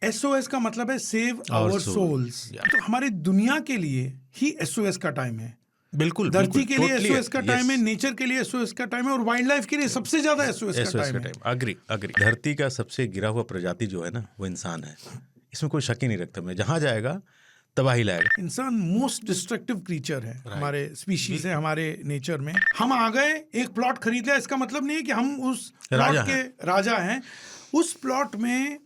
SOS का मतलब है सेव आवर सोल्स। तो हमारी दुनिया के लिए ही SOS का टाइम है। बिल्कुल, धरती के लिए totally SOS का टाइम है, नेचर के लिए SOS का टाइम है, और वाइल्ड लाइफ के लिए सबसे ज्यादा SOS का टाइम है। अग्री। धरती का सबसे गिरा हुआ प्रजाति जो है ना, वो इंसान है। इसमें कोई शक ही नहीं रखता मैं, जहां जाएगा तबाही लाएगा। इंसान मोस्ट डिस्ट्रक्टिव क्रीचर है, हमारे स्पीशीज है, हमारे नेचर में। हम आ गए, एक प्लॉट खरीद लिया, इसका मतलब नहीं है कि हम उस प्लॉट के राजा हैं। उस प्लॉट में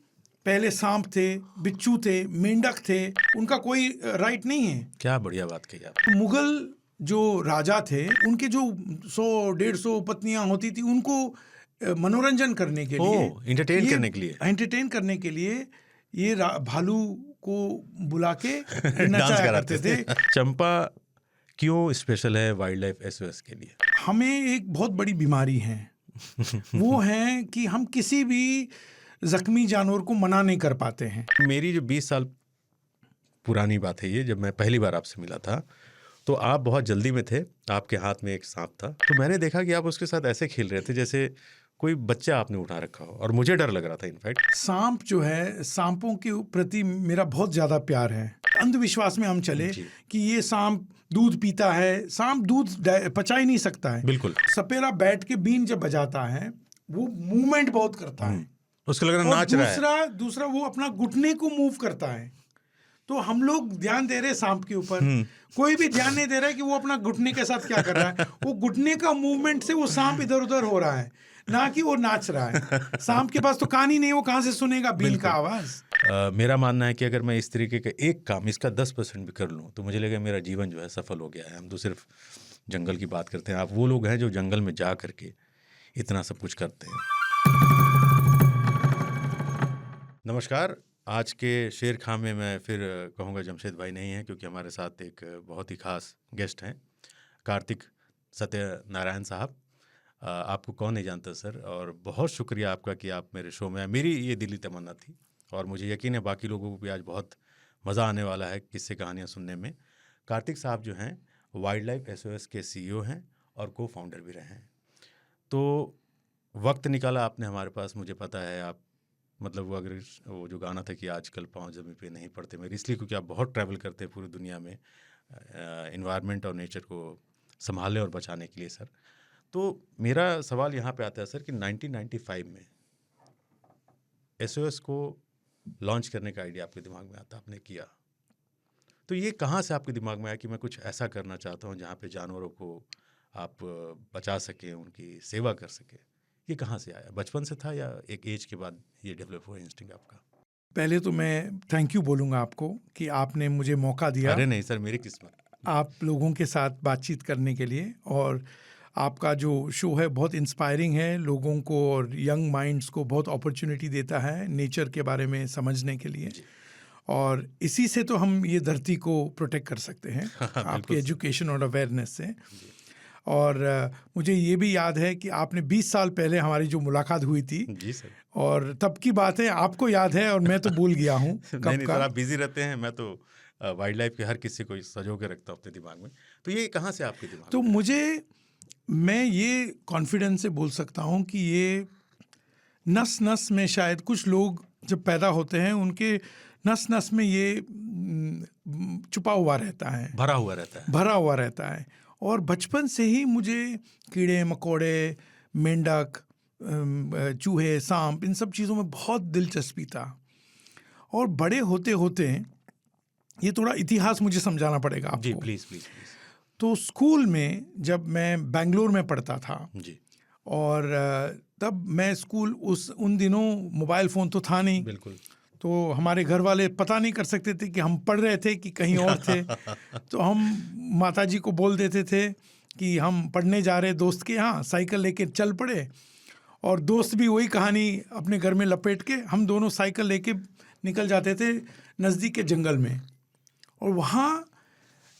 पहले सांप थे, बिच्छू थे, मेंढक थे, उनका कोई राइट नहीं है। क्या बढ़िया बात कही आप। मुगल जो राजा थे, उनके जो 100-150 पत्नियां होती थी, उनको मनोरंजन करने के लिए, एंटरटेन करने के लिए ये भालू को बुला के नचाया करते थे। चंपा क्यों स्पेशल है वाइल्ड लाइफ SOS के लिए? हमें एक बहुत बड़ी बीमारी है वो है कि हम किसी भी जख्मी जानवर को मना नहीं कर पाते हैं। मेरी जो 20 साल पुरानी बात है ये, जब मैं पहली बार आपसे मिला था तो आप बहुत जल्दी में थे, आपके हाथ में एक सांप था, तो मैंने देखा कि आप उसके साथ ऐसे खेल रहे थे जैसे कोई बच्चा आपने उठा रखा हो, और मुझे डर लग रहा था। इनफैक्ट सांप जो है, सांपों के प्रति मेरा बहुत ज्यादा प्यार है। अंधविश्वास में हम चले कि ये सांप दूध पीता है, सांप दूध पचा ही नहीं सकता है। बिल्कुल। सपेरा बैठ के बीन जब बजाता है, वो मूवमेंट बहुत करता है, उसको लग रहा नाच रहा है। दूसरा वो अपना घुटने को मूव करता है। तो हम लोग ध्यान दे रहे हैं सांप के ऊपर, कोई भी ध्यान नहीं दे रहा है कि वो अपना घुटने के साथ क्या कर रहा है। वो घुटने का मूवमेंट से वो सांप इधर उधर हो रहा है, ना कि वो नाच रहा है। सांप के पास तो कान ही नहीं, वो कहाँ से सुनेगा बीन का आवाज। मेरा मानना है कि अगर मैं इस तरीके का एक काम, इसका 10% भी कर लूँ तो मुझे लगेगा मेरा जीवन जो है सफल हो गया है। हम तो सिर्फ जंगल की बात करते हैं, आप वो लोग हैं जो जंगल में जा करके इतना सब कुछ करते हैं। नमस्कार। आज के शेर खां में मैं फिर कहूँगा जमशेद भाई नहीं है, क्योंकि हमारे साथ एक बहुत ही खास गेस्ट हैं, कार्तिक सत्यनारायण साहब। आपको कौन नहीं जानता सर, और बहुत शुक्रिया आपका कि आप मेरे शो में आए। मेरी ये दिली तमन्ना थी, और मुझे यकीन है बाकी लोगों को भी आज बहुत मज़ा आने वाला है किस्से कहानियाँ सुनने में। कार्तिक साहब जो हैं वाइल्ड लाइफ SOS के CEO हैं और को फाउंडर भी रहे हैं। तो वक्त निकाला आपने हमारे पास, मुझे पता है आप मतलब वो जो गाना था कि आजकल पाँव ज़मीन पे नहीं पड़ते मेरे, इसलिए क्योंकि आप बहुत ट्रैवल करते हैं पूरी दुनिया में एनवायरनमेंट और नेचर को संभालने और बचाने के लिए सर। तो मेरा सवाल यहाँ पे आता है सर कि 1995 में SOS को लॉन्च करने का आइडिया आपके दिमाग में आता, आपने किया, तो ये कहाँ से आपके दिमाग में आया कि मैं कुछ ऐसा करना चाहता हूँ जहाँ पे जानवरों को आप बचा सकें, उनकी सेवा कर सकें? ये कहाँ से आया? बचपन से था या एक एज के बाद ये डेवलप हुआ इंस्टिंक्ट आपका? पहले तो मैं थैंक यू बोलूँगा आपको कि आपने मुझे मौका दिया। अरे नहीं सर, मेरी किस्मत। आप लोगों के साथ बातचीत करने के लिए, और आपका जो शो है बहुत इंस्पायरिंग है, लोगों को और यंग माइंड्स को बहुत अपॉर्चुनिटी देता है नेचर के बारे में समझने के लिए, और इसी से तो हम ये धरती को प्रोटेक्ट कर सकते हैं आपके एजुकेशन और अवेयरनेस से। और मुझे ये भी याद है कि आपने 20 साल पहले हमारी जो मुलाकात हुई थी जी सर, और तब की बात है, आपको याद है और मैं तो भूल गया हूँ। नहीं सर, आप बिजी रहते हैं, मैं तो वाइल्ड लाइफ के हर किसी को सजो के रखता हूँ अपने दिमाग में। तो ये कहाँ से आपके दिमाग में? तो मैं ये कॉन्फिडेंस से बोल सकता हूँ कि ये नस नस में, शायद कुछ लोग जब पैदा होते हैं उनके नस नस में ये छुपा हुआ रहता है, भरा हुआ रहता है। और बचपन से ही मुझे कीड़े मकोड़े, मेंढक, चूहे, सांप, इन सब चीज़ों में बहुत दिलचस्पी था। और बड़े होते होते, ये थोड़ा इतिहास मुझे समझाना पड़ेगा आपको। जी प्लीज़। तो स्कूल में जब मैं बेंगलोर में पढ़ता था जी, और तब मैं स्कूल उन दिनों मोबाइल फ़ोन तो था नहीं, बिल्कुल, तो हमारे घर वाले पता नहीं कर सकते थे कि हम पढ़ रहे थे कि कहीं और थे। तो हम माताजी को बोल देते थे कि हम पढ़ने जा रहे दोस्त के यहाँ, साइकिल लेके चल पड़े, और दोस्त भी वही कहानी अपने घर में लपेट के हम दोनों साइकिल लेके निकल जाते थे नज़दीक के जंगल में। और वहाँ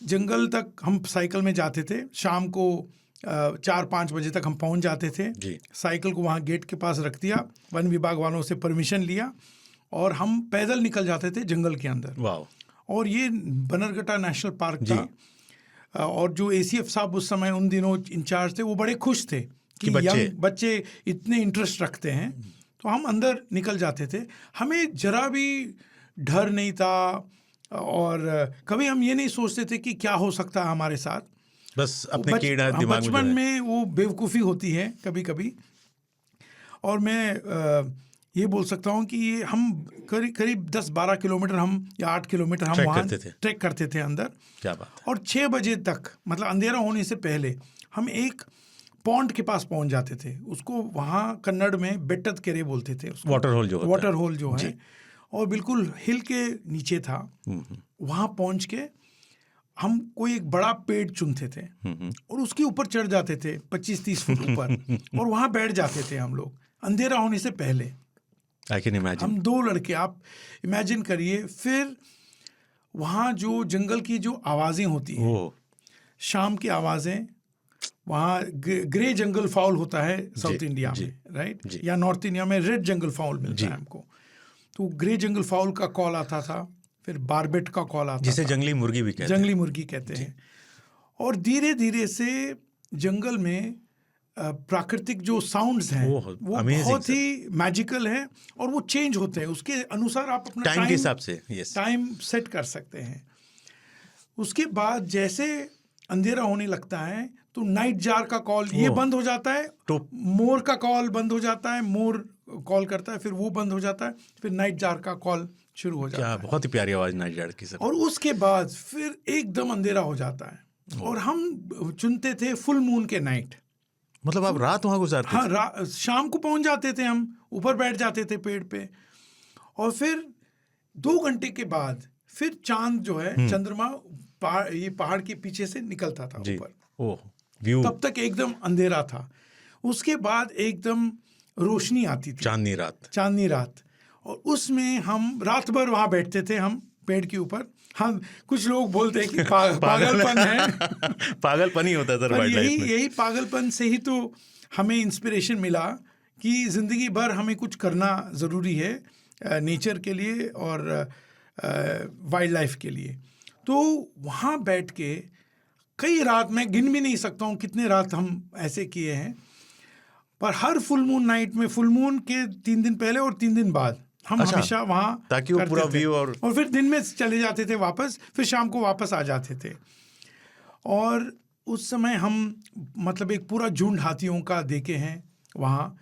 जंगल तक हम साइकिल में जाते थे, शाम को 4-5 बजे तक हम पहुँच जाते थे जी। साइकिल को वहाँ गेट के पास रख दिया, वन विभाग वालों से परमिशन लिया, और हम पैदल निकल जाते थे जंगल के अंदर। वाह। और ये बनरघट्टा नेशनल पार्क था, और जो ACF साहब उस समय उन दिनों इंचार्ज थे, वो बड़े खुश थे कि यंग बच्चे इतने इंटरेस्ट रखते हैं। तो हम अंदर निकल जाते थे। हमें जरा भी डर नहीं था और कभी हम ये नहीं सोचते थे कि क्या हो सकता है हमारे साथ। बस अपने कीड़ा दिमाग में जो बचपन है। में वो बेवकूफ़ी होती है कभी कभी। और मैं ये बोल सकता हूँ कि ये हम करीब 10-12 किलोमीटर हम या 8 किलोमीटर हम ट्रैक वहाँ करते थे। ट्रैक करते थे अंदर। क्या बात है। और 6 बजे तक, मतलब अंधेरा होने से पहले, हम एक पॉन्ड के पास पहुंच जाते थे। उसको वहाँ कन्नड़ में बेट्टद केरे बोलते थे उसको, वाटर होल जो होता है। वाटर होल जो है, और बिल्कुल हिल के नीचे था। वहाँ पहुँच के हम कोई एक बड़ा पेड़ चुनते थे और उसके ऊपर चढ़ जाते थे 25-30 फुट ऊपर और वहाँ बैठ जाते थे हम लोग अंधेरा होने से पहले। I can imagine. हम 2 लड़के, आप इमेजिन करिए। फिर वहाँ जो जंगल की जो आवाज़ें होती हैं, शाम की आवाज़ें, वहाँ ग्रे जंगल फाउल होता है साउथ इंडिया में, राइट, या नॉर्थ इंडिया में रेड जंगल फाउल मिलता है हमको। तो ग्रे जंगल फाउल का कॉल आता था, फिर बारबेट का कॉल आता था, जिसे जंगली मुर्गी भी कहते हैं। जंगली मुर्गी कहते हैं। और धीरे धीरे से जंगल में प्राकृतिक जो साउंड्स हैं वो बहुत ही मैजिकल है और वो चेंज होते हैं। उसके अनुसार आप अपना टाइम के हिसाब से टाइम सेट कर सकते हैं। उसके बाद जैसे अंधेरा होने लगता है तो नाइट जार का कॉल ये बंद हो जाता है, तो मोर का कॉल बंद हो जाता है, मोर कॉल करता है, फिर वो बंद हो जाता है, फिर नाइट जार का कॉल शुरू हो जाता है। बहुत ही प्यारी आवाज नाइट जार की सर। और उसके बाद फिर एकदम अंधेरा हो जाता है और हम चुनते थे फुल मून के नाइट। मतलब आप रात वहाँ गुजारते थे? हाँ, शाम को पहुंच जाते थे, हम ऊपर बैठ जाते थे पेड़ पे, और फिर 2 घंटे के बाद फिर चांद जो है, चंद्रमा पहाड़ के पीछे से निकलता था ऊपर। व्यू तब तक एकदम अंधेरा था। उसके बाद एकदम रोशनी आती थी, चांदनी रात। और उसमें हम रात भर वहाँ बैठते थे, हम पेड़ के ऊपर। हम, कुछ लोग बोलते हैं कि पागलपन है। पागलपन ही होता है सर वाइल्ड लाइफ में। यही पागलपन से ही तो हमें इंस्पिरेशन मिला कि ज़िंदगी भर हमें कुछ करना ज़रूरी है नेचर के लिए और वाइल्ड लाइफ के लिए। तो वहाँ बैठ के कई रात, मैं गिन भी नहीं सकता हूँ कितने रात हम ऐसे किए हैं। पर हर फुल मून नाइट में, फुल मून के 3 दिन पहले और 3 दिन बाद, हम हमेशा वहाँ ताकि वो पूरा व्यू, और फिर दिन में चले जाते थे वापस, फिर शाम को वापस आ जाते थे। और उस समय हम मतलब एक पूरा झुंड हाथियों का देखे हैं वहाँ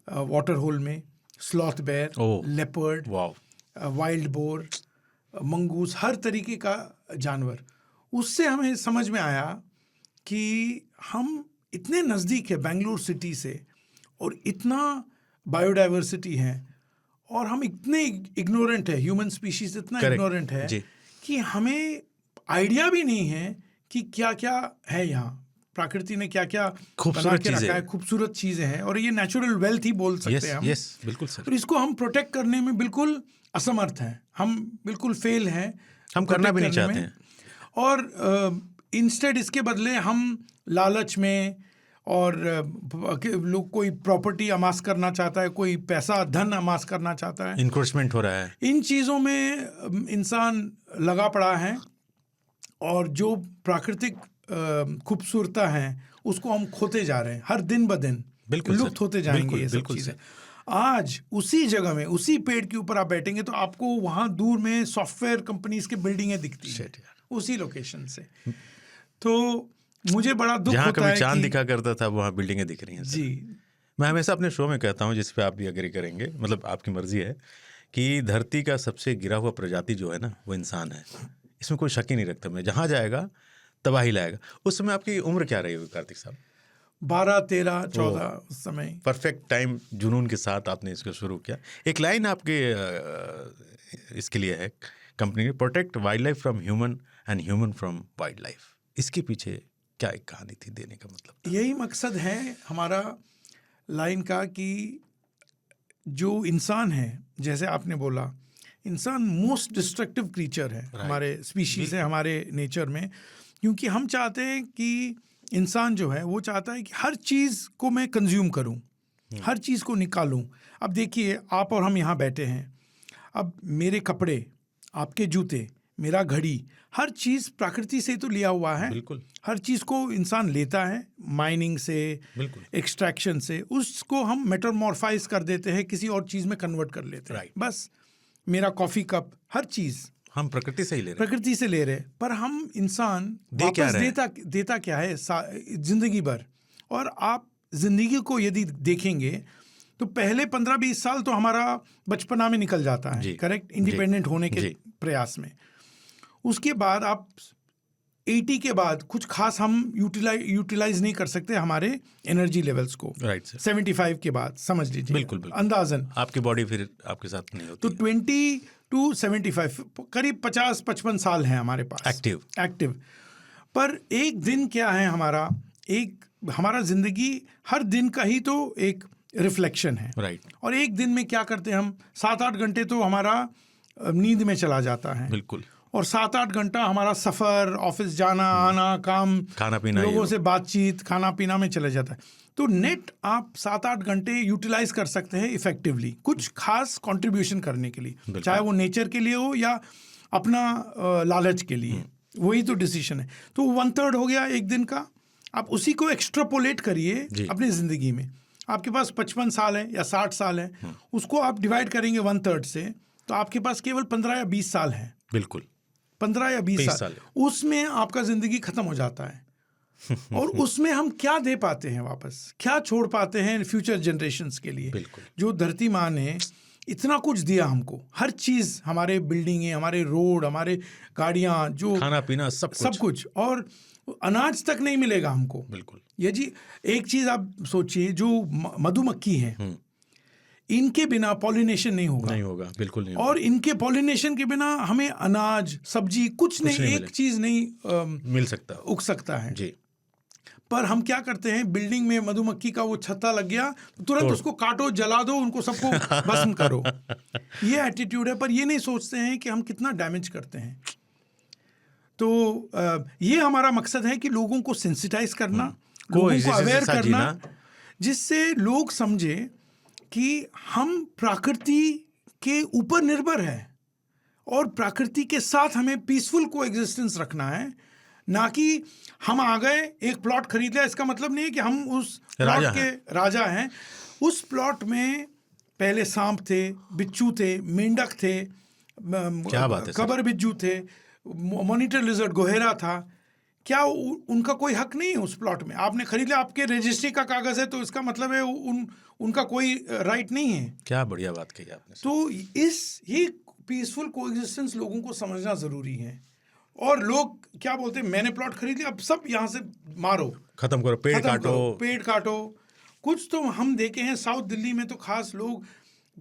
वाटर होल में। Sloth bear, leopard, wild boar, mongoose, हर तरीके का जानवर। उससे हमें समझ में आया कि हम इतने नज़दीक है बेंगलुरु सिटी से, और इतना बायोडाइवर्सिटी है, और हम इतने इग्नोरेंट है, ह्यूमन स्पीशीज इतना इग्नोरेंट है कि हमें आइडिया भी नहीं है कि क्या क्या है यहाँ। प्रकृति ने क्या क्या खूबसूरत चीज़ें रखा है, खूबसूरत चीज़ें हैं, और ये नेचुरल वेल्थ ही बोल सकते हैं हम। बिल्कुल सर। तो इसको हम प्रोटेक्ट करने में बिल्कुल असमर्थ हैं, हम बिल्कुल फेल हैं, हम करना भी नहीं चाहते हैं। और इंस्टेड इसके बदले हम लालच में, और लोग कोई प्रॉपर्टी अमास करना चाहता है, कोई पैसा धन अमास करना चाहता है, इंक्रोचमेंट हो रहा है, इन चीज़ों में इंसान लगा पड़ा है, और जो प्राकृतिक खूबसूरता है उसको हम खोते जा रहे हैं हर दिन ब दिन। लुप्त होते जाएंगे ये सब चीज़ें। आज उसी जगह में, उसी पेड़ के ऊपर आप बैठेंगे तो आपको वहाँ दूर में सॉफ्टवेयर कंपनीज के बिल्डिंगें दिखती हैं उसी लोकेशन से। तो मुझे बड़ा दुख होता है कि जहाँ कभी चांद दिखा करता था वहाँ बिल्डिंगें दिख रही हैं। जी, मैं हमेशा अपने शो में कहता हूँ, जिस पे आप भी एग्री करेंगे, मतलब आपकी मर्जी है, कि धरती का सबसे गिरा हुआ प्रजाति जो है ना, वो इंसान है। इसमें कोई शक ही नहीं रखता। मैं जहाँ जाएगा तबाही लाएगा। उस समय आपकी उम्र क्या रही होगी कार्तिक साहब? 12, 13, 14 उस समय। परफेक्ट टाइम, जुनून के साथ आपने इसको शुरू किया। एक लाइन आपके इसके लिए है कंपनी ने, protect wild life from human and human from wild life. इसके पीछे क्या एक कहानी थी देने का मतलब? यही मकसद है हमारा लाइन का कि जो इंसान है, जैसे आपने बोला, इंसान मोस्ट डिस्ट्रक्टिव क्रीचर है हमारे स्पीशीज़ है, हमारे नेचर में। क्योंकि हम चाहते हैं कि इंसान जो है वो चाहता है कि हर चीज़ को मैं कंज्यूम करूं, हर चीज़ को निकालूं। अब देखिए, आप और हम यहाँ बैठे हैं, अब मेरे कपड़े, आपके जूते, मेरा घड़ी, हर चीज़ प्रकृति से तो लिया हुआ है। बिल्कुल। हर चीज़ को इंसान लेता है माइनिंग से, बिल्कुल। एक्सट्रैक्शन से, उसको हम मेटामॉर्फाइज कर देते हैं, किसी और चीज़ में कन्वर्ट कर लेते हैं। Right. बस मेरा कॉफ़ी कप, हर चीज़ हम प्रकृति से ही ले रहे हैं। प्रकृति से ले रहे हैं, पर हम इंसान दे क्या वापस रहे हैं? देता क्या है जिंदगी भर। और आप जिंदगी को यदि देखेंगे तो पहले 15-20 साल तो हमारा बचपना में निकल जाता है, करेक्ट, इंडिपेंडेंट होने के प्रयास में। उसके बाद आप 80 के बाद कुछ खास हम यूटिलाइज नहीं कर सकते हमारे एनर्जी लेवल्स को। Right sir. 75 के बाद समझ लीजिए, बिल्कुल बिल्कुल। अंदाजन आपकी बॉडी फिर आपके साथ नहीं होती। तो 20 to 75 करीब 50-55 साल हैं हमारे पास एक्टिव। पर एक दिन क्या है हमारा जिंदगी हर दिन का ही तो एक रिफ्लेक्शन है। राइट। और एक दिन में क्या करते हैं हम, 7-8 घंटे तो हमारा नींद में चला जाता है। बिल्कुल। और 7-8 घंटा हमारा सफ़र, ऑफिस जाना आना, काम, खाना पीना, लोगों से बातचीत, खाना पीना में चले जाता है। तो नेट आप 7-8 घंटे यूटिलाइज कर सकते हैं इफेक्टिवली कुछ खास कंट्रीब्यूशन करने के लिए, चाहे वो नेचर के लिए हो या अपना लालच के लिए। वही तो डिसीजन है। तो 1/3 हो गया एक दिन का। आप उसी को एक्स्ट्रापोलेट करिए अपनी ज़िंदगी में। आपके पास 55 साल है या 60 साल है, उसको आप डिवाइड करेंगे 1/3 से, तो आपके पास केवल 15 या 20 साल है। बिल्कुल। 15 या 20 साल उसमें आपका ज़िंदगी ख़त्म हो जाता है। और उसमें हम क्या दे पाते हैं वापस, क्या छोड़ पाते हैं फ्यूचर जनरेशंस के लिए। बिल्कुल। जो धरती माँ ने इतना कुछ दिया हमको, हर चीज़, हमारे बिल्डिंगें, हमारे रोड, हमारे गाड़ियाँ, जो खाना पीना, सब कुछ, और अनाज तक नहीं मिलेगा हमको। बिल्कुल। ये जी एक चीज़ आप सोचिए, जो मधुमक्खी हैं, इनके बिना पॉलिनेशन नहीं होगा। बिल्कुल नहीं। और इनके पॉलिनेशन के बिना हमें अनाज, सब्जी कुछ नहीं एक चीज़ नहीं मिल सकता, उग सकता है जी। पर हम क्या करते हैं, बिल्डिंग में मधुमक्खी का वो छत्ता लग गया, तुरंत उसको काटो, जला दो, उनको सबको भस्म करो। ये एटीट्यूड है। पर ये नहीं सोचते हैं कि हम कितना डैमेज करते हैं। तो ये हमारा मकसद है कि लोगों को सेंसिटाइज करना, लोगों को अवेयर करना, जिससे लोग समझे कि हम प्रकृति के ऊपर निर्भर है और प्रकृति के साथ हमें पीसफुल को एग्जिस्टेंस रखना है। ना कि हम आ गए, एक प्लॉट खरीद लिया, इसका मतलब नहीं है कि हम उस प्लॉट के राजा हैं। उस प्लॉट में पहले सांप थे, बिच्छू थे, मेंढक थे, कबर बिज्जू थे, मॉनिटर लिजर्ड, गोहेरा था। क्या उनका कोई हक नहीं है उस प्लॉट में? आपने खरीद लिया, आपके रजिस्ट्री का कागज है, तो इसका मतलब है उनका कोई राइट नहीं है। क्या बढ़िया बात कही आपने। तो ये पीसफुल कोएग्जिस्टेंस लोगों को समझना जरूरी है। और लोग क्या बोलते हैं, मैंने प्लॉट खरीद लिया, अब सब यहाँ से मारो, खत्म करो, पेड़ काटो। कुछ तो हम देखे हैं साउथ दिल्ली में, तो खास लोग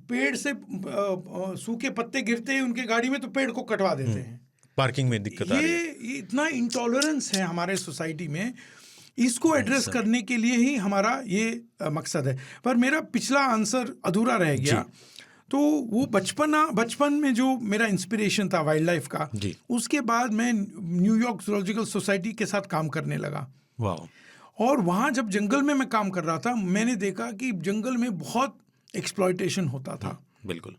पेड़ से सूखे पत्ते गिरते हैं उनके गाड़ी में, तो पेड़ को कटवा देते हैं। पार्किंग में दिक्कत आ रही है। ये इतना इंटॉलरेंस है हमारे सोसाइटी में। इसको एड्रेस करने के लिए ही हमारा ये मकसद है। पर मेरा पिछला आंसर अधूरा रह गया। तो वो बचपन में जो मेरा इंस्पिरेशन था वाइल्ड लाइफ का, उसके बाद मैं न्यूयॉर्क ज़ूलॉजिकल सोसाइटी के साथ काम करने लगा। और वहाँ जब जंगल में मैं काम कर रहा था, मैंने देखा कि जंगल में बहुत एक्सप्लॉयटेशन होता था। बिल्कुल।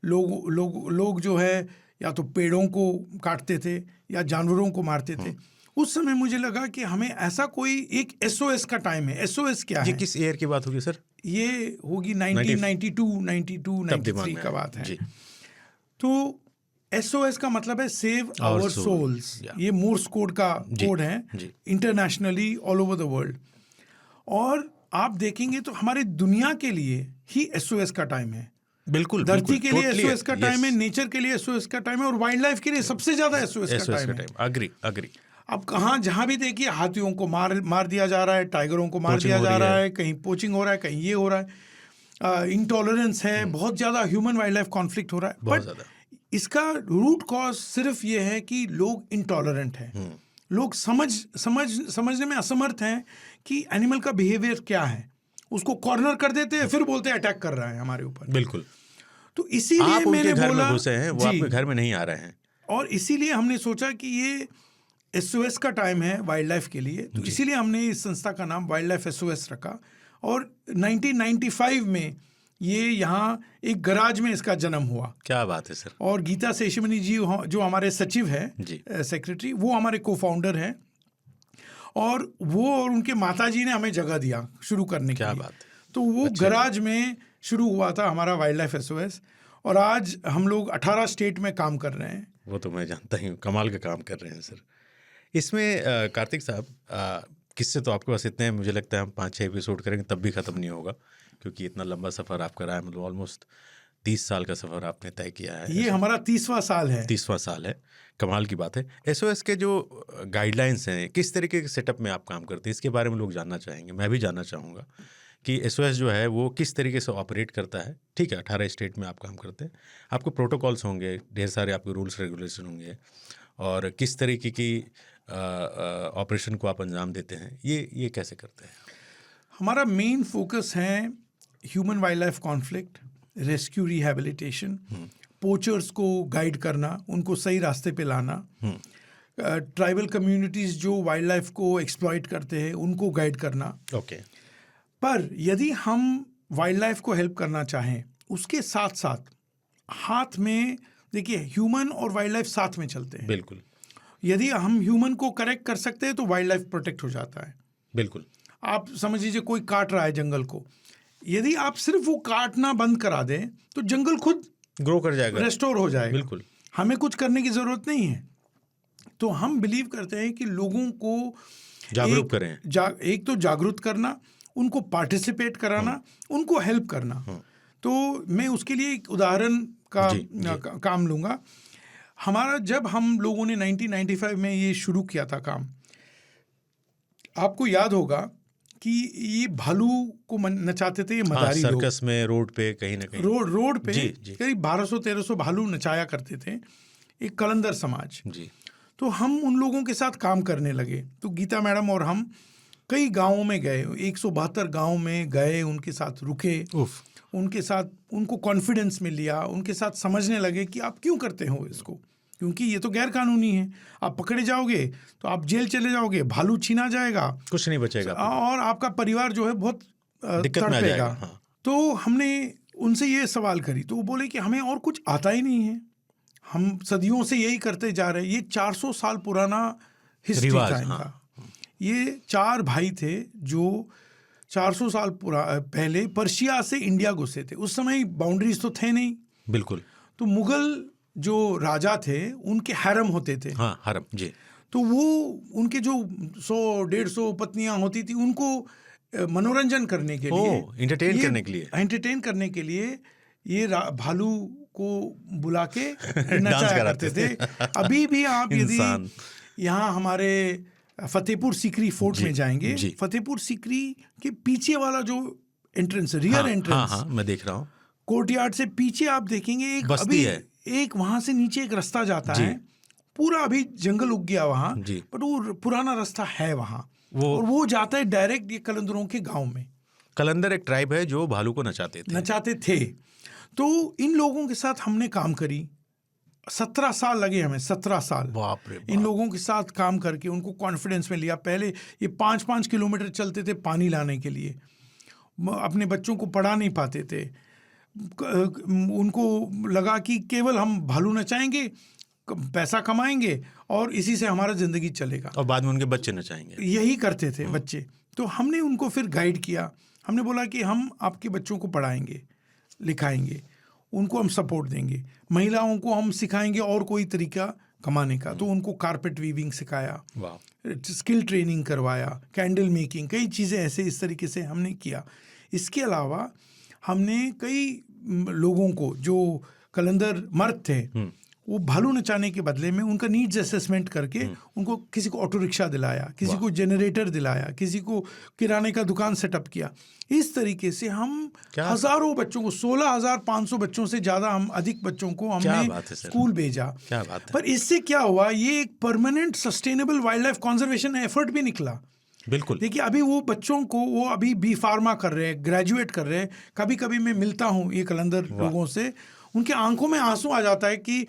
लोग जो है या तो पेड़ों को काटते थे या जानवरों को मारते थे। उस समय मुझे लगा कि हमें ऐसा कोई एक SOS का टाइम है। SOS क्या है? किस ईयर की बात होगी सर? ये होगी 1992-93 का बात है। तो SOS का मतलब है सेव आवर सोल्स। ये मोर्स कोड का कोड है internationally all over the world. और आप देखेंगे तो हमारे दुनिया के लिए ही SOS का टाइम है। बिल्कुल। धरती के लिए SOS का टाइम है, नेचर के लिए SOS का टाइम है, और वाइल्ड लाइफ के लिए सबसे ज्यादा SOS का टाइम है। अग्री। अब जहां भी देखिए, हाथियों को मार दिया जा रहा है, टाइगरों को मार दिया जा रहा है, कहीं पोचिंग हो रहा है, कहीं ये हो रहा है, इंटॉलरेंस है, बहुत ज्यादा ह्यूमन वाइल्ड लाइफ कॉन्फ्लिक्ट हो रहा है। बट इसका रूट कॉज सिर्फ ये है कि लोग इंटॉलरेंट हैं। लोग समझने में असमर्थ हैं कि एनिमल का बिहेवियर क्या है। उसको कॉर्नर कर देते हैं, फिर बोलते हैं अटैक कर रहा है हमारे ऊपर। बिल्कुल। तो इसीलिए मैंने बोला, घुसे हैं, वो आपके घर में नहीं आ रहे हैं। और इसीलिए हमने सोचा कि ये SOS का टाइम है वाइल्ड लाइफ के लिए। तो इसीलिए हमने इस संस्था का नाम वाइल्ड लाइफ SOS रखा। और 1995 में ये यहाँ एक गराज में इसका जन्म हुआ। क्या बात है सर। और गीता शेषमणि जी जो हमारे सचिव है, सेक्रेटरी, वो हमारे को फाउंडर हैं, और वो और उनके माताजी ने हमें जगह दिया शुरू करने के लिए। बात है। तो वो गराज में शुरू हुआ था हमारा वाइल्ड लाइफ SOS, और आज हम लोग 18 स्टेट में काम कर रहे हैं। वो तो मैं जानता ही हूँ, कमाल का काम कर रहे हैं सर। इसमें कार्तिक साहब, किस्से तो आपके पास इतने हैं, मुझे लगता है हम 5-6 एपिसोड करेंगे तब भी ख़त्म नहीं होगा, क्योंकि इतना लंबा सफ़र आपका रहा है। मतलब ऑलमोस्ट 30 साल का सफ़र आपने तय किया है। ये हमारा 30वां साल है। 30वां साल है, कमाल की बात है। SOS के जो गाइडलाइंस हैं, किस तरीके के सेटअप में आप काम करते हैं, इसके बारे में लोग जानना चाहेंगे। मैं भी जानना चाहूँगा कि SOS जो है वो किस तरीके से ऑपरेट करता है। ठीक है, 18 स्टेट में आप काम करते हैं, आपको प्रोटोकॉल्स होंगे, ढेर सारे आपके रूल्स रेगुलेशन होंगे, और किस तरीके की ऑपरेशन को आप अंजाम देते हैं, ये कैसे करते हैं? हमारा मेन फोकस है human wild life conflict, rescue, rehabilitation, poachers को गाइड करना, उनको सही रास्ते पे लाना, ट्राइबल कम्युनिटीज़ जो वाइल्ड लाइफ को एक्सप्लॉइट करते हैं उनको गाइड करना। ओके। पर यदि हम वाइल्ड लाइफ को हेल्प करना चाहें, उसके साथ साथ हाथ में, देखिए, ह्यूमन और वाइल्ड लाइफ साथ में चलते हैं। बिल्कुल। यदि हम ह्यूमन को करेक्ट कर सकते हैं तो वाइल्ड लाइफ प्रोटेक्ट हो जाता है। बिल्कुल। आप समझ लीजिए कोई काट रहा है जंगल को, यदि आप सिर्फ वो काटना बंद करा दें तो जंगल खुद ग्रो कर जाएगा, रेस्टोर हो जाएगा। बिल्कुल। हमें कुछ करने की ज़रूरत नहीं है। तो हम बिलीव करते हैं कि लोगों को जागरूक करें, एक तो जागरूक करना, उनको पार्टिसिपेट कराना, उनको हेल्प करना। तो मैं उसके लिए एक उदाहरण का काम लूँगा। हमारा, जब हम लोगों ने 1995 में ये शुरू किया था काम, आपको याद होगा कि ये भालू को नचाते थे ये मदारी लोग। सर्कस में, रोड पे, कहीं ना कहीं रोड पे करीब 1200-1300 भालू नचाया करते थे, एक कलंदर समाज जी। तो हम उन लोगों के साथ काम करने लगे। तो गीता मैडम और हम कई गाँवों में गए, 172 गाँव में गए, उनके साथ रुके, उनके साथ उनको कॉन्फिडेंस में लिया, उनके साथ समझने लगे कि आप क्यों करते हो इसको, क्योंकि ये तो गैर कानूनी है, आप पकड़े जाओगे तो आप जेल चले जाओगे, भालू छीना जाएगा, कुछ नहीं बचेगा, और आपका परिवार जो है बहुत दिक्कत में आ जाएगा। हाँ। तो हमने उनसे ये सवाल करी, तो वो बोले कि हमें और कुछ आता ही नहीं है, हम सदियों से यही करते जा रहे हैं। ये 400 साल पुराना हिस्ट्री था इनका। हाँ। ये 4 भाई थे जो 400 साल पहले पर्शिया से इंडिया घुसे थे। उस समय बाउंड्रीज तो थे नहीं। बिल्कुल। तो मुगल जो राजा थे उनके हैरम होते थे। हाँ, हैरम जी। तो वो उनके जो 100-150 पत्नियां होती थी, उनको मनोरंजन करने के लिए, एंटरटेन करने के लिए ये भालू को बुला के नचाया करते थे। अभी भी आप यदि यहाँ हमारे फतेहपुर सीकरी फोर्ट में जाएंगे, फतेहपुर सीकरी के पीछे वाला जो एंट्रेंस, रियर एंट्रेंस, हाँ, मैं देख रहा हूँ, कोर्टयार्ड से पीछे आप देखेंगे एक बस्ती है, एक वहां से नीचे एक रास्ता जाता है, पूरा अभी जंगल उग गया वहां, बट वो पुराना रास्ता है वहां, और वो जाता है डायरेक्ट ये कलंदरों के गांव में। कलंदर एक ट्राइब है जो भालू को नचाते थे। तो इन लोगों के साथ हमने काम करी, 17 साल लगे हमें, 17 साल। बाप रे बाप। इन लोगों के साथ काम करके उनको कॉन्फिडेंस में लिया। पहले ये 5-5 किलोमीटर चलते थे पानी लाने के लिए, अपने बच्चों को पढ़ा नहीं पाते थे। उनको लगा कि केवल हम भालू नचाएंगे, पैसा कमाएंगे और इसी से हमारा ज़िंदगी चलेगा, और बाद में उनके बच्चे नचाएंगे। यही करते थे बच्चे। तो हमने उनको फिर गाइड किया, हमने बोला कि हम आपके बच्चों को पढ़ाएंगे, लिखाएंगे, उनको हम सपोर्ट देंगे, महिलाओं को हम सिखाएंगे और कोई तरीका कमाने का। तो उनको कारपेट वीविंग सिखाया, स्किल ट्रेनिंग करवाया, कैंडल मेकिंग, कई चीज़ें ऐसे इस तरीके से हमने किया। इसके अलावा हमने कई लोगों को जो कलंदर मर्द थे, वो भालू नचाने के बदले में उनका नीड्स असेसमेंट करके उनको किसी को ऑटो रिक्शा दिलाया, किसी को जनरेटर दिलाया, किसी को किराने का दुकान सेटअप किया। इस तरीके से हम हज़ारों बच्चों को, 16,500 बच्चों से ज़्यादा, हम अधिक बच्चों को हमने स्कूल भेजा। क्या बात है। पर इससे क्या हुआ, ये एक permanent sustainable wild life conservation effort भी निकला। बिल्कुल। देखिए, अभी वो बच्चों को, वो अभी बी फार्मा कर रहे हैं, ग्रेजुएट कर रहे हैं। कभी कभी मैं मिलता हूँ ये कलंदर लोगों से, उनके आंखों में आंसू आ जाता है कि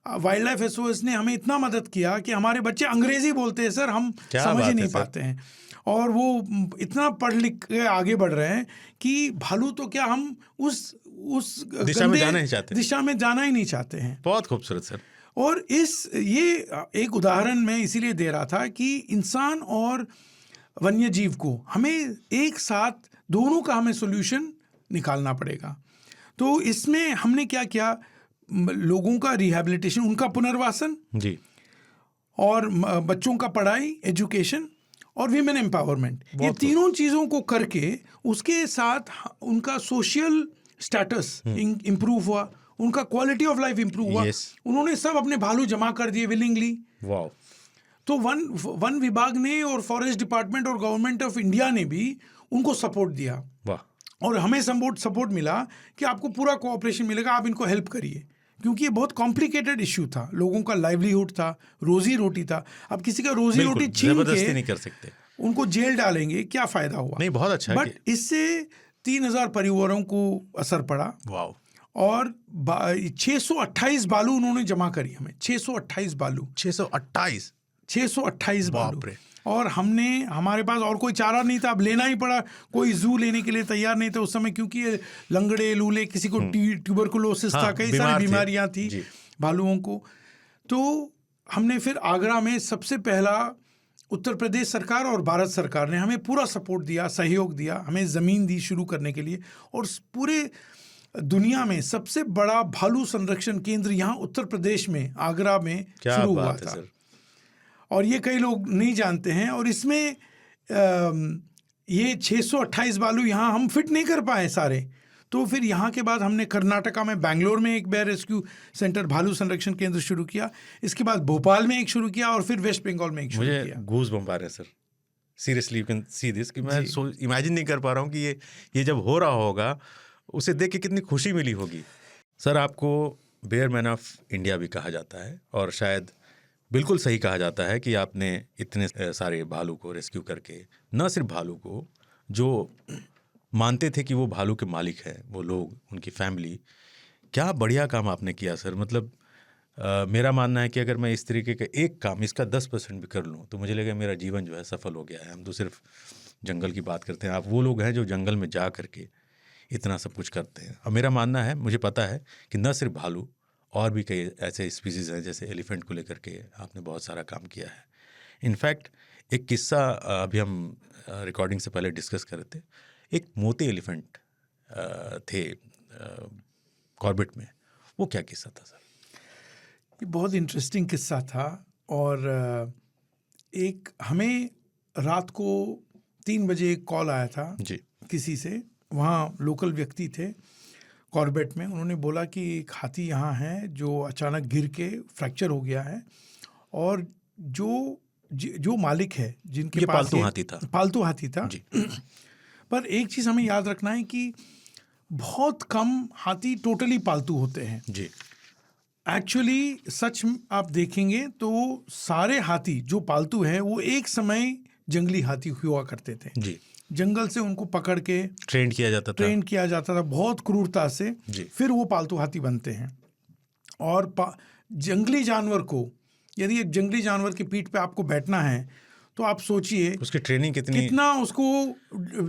वाइल्ड लाइफ SOS ने हमें इतना मदद किया कि हमारे बच्चे अंग्रेजी बोलते हैं सर, हम समझ ही नहीं पाते हैं, और वो इतना पढ़ लिख के आगे बढ़ रहे हैं कि भालू तो क्या, हम उस दिशा में जाना ही चाहते, दिशा में जाना ही नहीं चाहते हैं। बहुत खूबसूरत सर। और ये एक उदाहरण मैं इसीलिए दे रहा था कि इंसान और वन्य जीव को हमें एक साथ दोनों का हमें सोल्यूशन निकालना पड़ेगा। तो इसमें हमने क्या किया, लोगों का रिहैबिलिटेशन, उनका पुनर्वासन जी, और बच्चों का पढ़ाई, एजुकेशन और विमेन एम्पावरमेंट, ये तीनों चीज़ों को करके उसके साथ उनका सोशल स्टेटस इम्प्रूव हुआ, उनका क्वालिटी ऑफ लाइफ इम्प्रूव हुआ। उन्होंने सब अपने भालू जमा कर दिए विलिंगली। वाह। तो वन विभाग ने और फॉरेस्ट डिपार्टमेंट और गवर्नमेंट ऑफ इंडिया ने भी उनको सपोर्ट दिया। वाह। और हमें सपोर्ट मिला कि आपको पूरा कोऑपरेशन मिलेगा, आप इनको हेल्प करिए, क्योंकि ये बहुत कॉम्प्लिकेटेड इशू था। लोगों का लाइवलीहुड था, रोजी रोटी था। अब किसी का रोजी रोटी छीन के नहीं कर सकते, उनको जेल डालेंगे, क्या फायदा हुआ? नहीं, बहुत अच्छा। बट इससे 3000 परिवारों को असर पड़ा। वाह। और 628 बालू उन्होंने जमा करी हमें, 628 बालू, 628 बालू। और हमारे पास और कोई चारा नहीं था, अब लेना ही पड़ा। कोई जू लेने के लिए तैयार नहीं था उस समय, क्योंकि ये लंगड़े लूले, किसी को ट्यूबरकुलोसिस था, कई सारी बीमारियां थी भालुओं को। तो हमने फिर आगरा में सबसे पहला, उत्तर प्रदेश सरकार और भारत सरकार ने हमें पूरा सपोर्ट दिया, सहयोग दिया, हमें ज़मीन दी शुरू करने के लिए। और पूरे दुनिया में सबसे बड़ा भालू संरक्षण केंद्र यहाँ उत्तर प्रदेश में, आगरा में शुरू हुआ था। सर। और ये कई लोग नहीं जानते हैं। और इसमें ये 628 बालू यहाँ हम फिट नहीं कर पाए सारे। तो फिर यहाँ के बाद हमने कर्नाटका में, बेंगलोर में एक बेयर रेस्क्यू सेंटर, भालू संरक्षण केंद्र शुरू किया। इसके बाद भोपाल में एक शुरू किया और फिर वेस्ट बंगाल में एक शुरू किया। मुझे गूज बम्प आ रहे हैं sir, seriously you can see this, कि मैं इमेजिन नहीं कर पा रहा हूँ कि ये जब हो रहा होगा उसे देख के कितनी खुशी मिली होगी। सर, आपको बेयर मैन ऑफ इंडिया भी कहा जाता है, और शायद बिल्कुल सही कहा जाता है कि आपने इतने सारे भालू को रेस्क्यू करके, न सिर्फ भालू को, जो मानते थे कि वो भालू के मालिक हैं, वो लोग, उनकी फैमिली, क्या बढ़िया काम आपने किया सर। मतलब मेरा मानना है कि अगर मैं इस तरीके का एक काम, इसका 10% भी कर लूँ तो मुझे लगेगा मेरा जीवन जो है सफल हो गया है। हम तो सिर्फ जंगल की बात करते हैं, आप वो लोग हैं जो जंगल में जा करके इतना सब कुछ करते हैं। और मेरा मानना है, मुझे पता है कि न सिर्फ भालू, और भी कई ऐसे स्पीसीज़ हैं, जैसे एलिफेंट को लेकर के आपने बहुत सारा काम किया है। इनफैक्ट एक किस्सा अभी हम रिकॉर्डिंग से पहले डिस्कस कर रहे थे। एक मोती एलिफेंट थे कॉर्बेट में, वो क्या किस्सा था सर? ये बहुत इंटरेस्टिंग किस्सा था। और एक हमें रात को 3 बजे एक कॉल आया था जी, किसी से, वहाँ लोकल व्यक्ति थे कॉर्बेट में। उन्होंने बोला कि एक हाथी यहाँ है जो अचानक गिर के फ्रैक्चर हो गया है, और जो मालिक है, जिनके पास पालतू हाथी था जी। पर एक चीज़ हमें याद रखना है कि बहुत कम हाथी टोटली पालतू होते हैं जी। एक्चुअली सच आप देखेंगे तो सारे हाथी जो पालतू हैं वो एक समय जंगली हाथी हुआ करते थे जी। जंगल से उनको पकड़ के ट्रेन किया जाता था बहुत क्रूरता से, फिर वो पालतू हाथी बनते हैं। और जंगली जानवर को, यदि एक जंगली जानवर की पीठ पे आपको बैठना है तो आप सोचिए उसकी ट्रेनिंग कितना उसको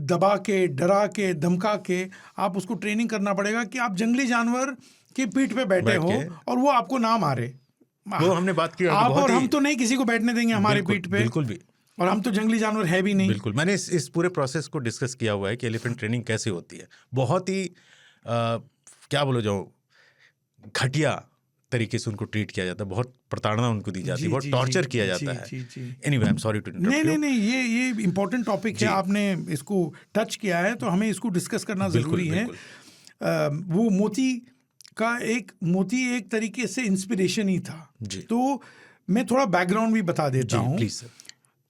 दबा के, डरा के, धमका के आप उसको ट्रेनिंग करना पड़ेगा कि आप जंगली जानवर की पीठ पे बैठे हो और वो आपको ना मारे। वो हमने बात की, आप और हम तो नहीं किसी को बैठने देंगे हमारे पीठ पे, बिल्कुल भी, और हम तो जंगली जानवर है भी नहीं। बिल्कुल, मैंने इस पूरे प्रोसेस को डिस्कस किया हुआ है कि एलिफेंट ट्रेनिंग कैसे होती है। बहुत ही क्या बोलो जाओ, घटिया तरीके से उनको ट्रीट किया जाता है, बहुत प्रताड़ना उनको दी जाती है, बहुत टॉर्चर किया जाता है। Anyway, I am sorry to interrupt. नहीं, ये इम्पोर्टेंट टॉपिक है, आपने इसको टच किया है तो हमें इसको डिस्कस करना ज़रूरी है। वो मोती एक तरीके से इंस्पिरेशन ही था। तो मैं थोड़ा बैकग्राउंड भी बता देता हूँ। Please sir.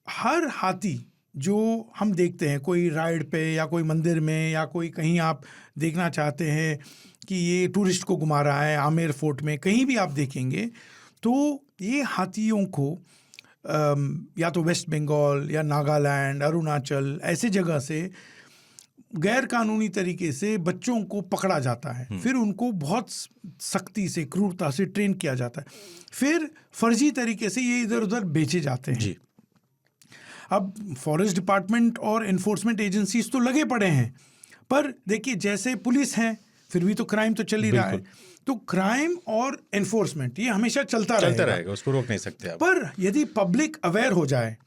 हर हाथी जो हम देखते हैं, कोई राइड पे या कोई मंदिर में या कोई कहीं आप देखना चाहते हैं कि ये टूरिस्ट को घुमा रहा है, आमेर फोर्ट में, कहीं भी आप देखेंगे तो ये हाथियों को या तो वेस्ट बंगाल या नागालैंड, अरुणाचल, ऐसे जगह से गैर कानूनी तरीके से बच्चों को पकड़ा जाता है, फिर उनको बहुत सख्ती से, क्रूरता से ट्रेन किया जाता है, फिर फर्जी तरीके से ये इधर उधर बेचे जाते हैं जी। अब फॉरेस्ट डिपार्टमेंट और एनफोर्समेंट एजेंसीज तो लगे पड़े हैं, पर देखिए जैसे पुलिस है, फिर भी तो क्राइम तो चल ही रहा है। तो क्राइम और एनफोर्समेंट ये हमेशा चलता रहेगा, उसको रोक नहीं सकते आप। पर यदि पब्लिक अवेयर हो जाए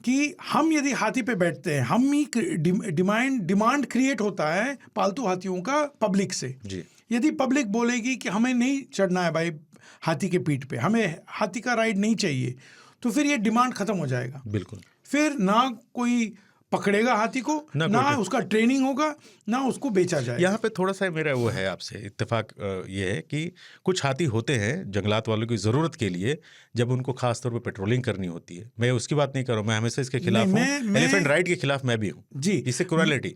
कि हम यदि हाथी पे बैठते हैं, हम ही डिमांड क्रिएट होता है पालतू हाथियों का पब्लिक से जी। यदि पब्लिक बोलेगी कि हमें नहीं चढ़ना है भाई हाथी के पीठ पे, हमें हाथी का राइड नहीं चाहिए, तो फिर ये डिमांड खत्म हो जाएगा। बिल्कुल। फिर ना कोई पकड़ेगा हाथी को, ना उसका ट्रेनिंग होगा, ना उसको बेचा जाएगा। यहाँ पे थोड़ा सा मेरा वो है आपसे इत्तेफाक ये है कि कुछ हाथी होते हैं जंगलात वालों की ज़रूरत के लिए, जब उनको खास तौर पे पेट्रोलिंग करनी होती है। मैं उसकी बात नहीं कर रहा हूँ, मैं हमेशा इसके खिलाफ हूँ, एलिफेंट राइड के खिलाफ मैं भी हूँ जी। इससे क्रूरलिटी।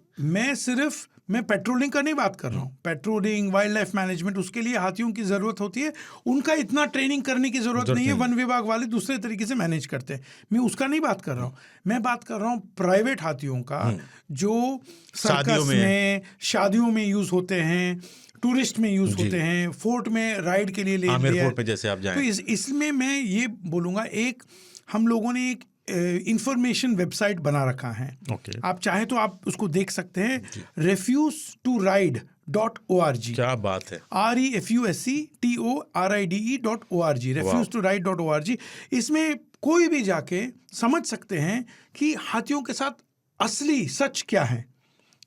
मैं पेट्रोलिंग का नहीं बात कर रहा हूँ। पेट्रोलिंग, वाइल्ड लाइफ मैनेजमेंट, उसके लिए हाथियों की ज़रूरत होती है, उनका इतना ट्रेनिंग करने की ज़रूरत नहीं है। वन विभाग वाले दूसरे तरीके से मैनेज करते हैं, मैं उसका नहीं बात कर रहा हूँ। मैं बात कर रहा हूँ प्राइवेट हाथियों का, जो सर्कस में, शादियों में यूज़ होते हैं, टूरिस्ट में यूज़ होते हैं, फोर्ट में राइड के लिए आमेर फोर्ट पे जैसे आप जाएं। तो इसमें मैं ये बोलूँगा, एक हम लोगों ने एक इंफॉर्मेशन वेबसाइट बना रखा है। आप चाहें तो आप उसको देख सकते हैं, refuse2ride.org। क्या बात है। refustoride.org, refuse2ride.org। इसमें कोई भी जाके समझ सकते हैं कि हाथियों के साथ असली सच क्या है,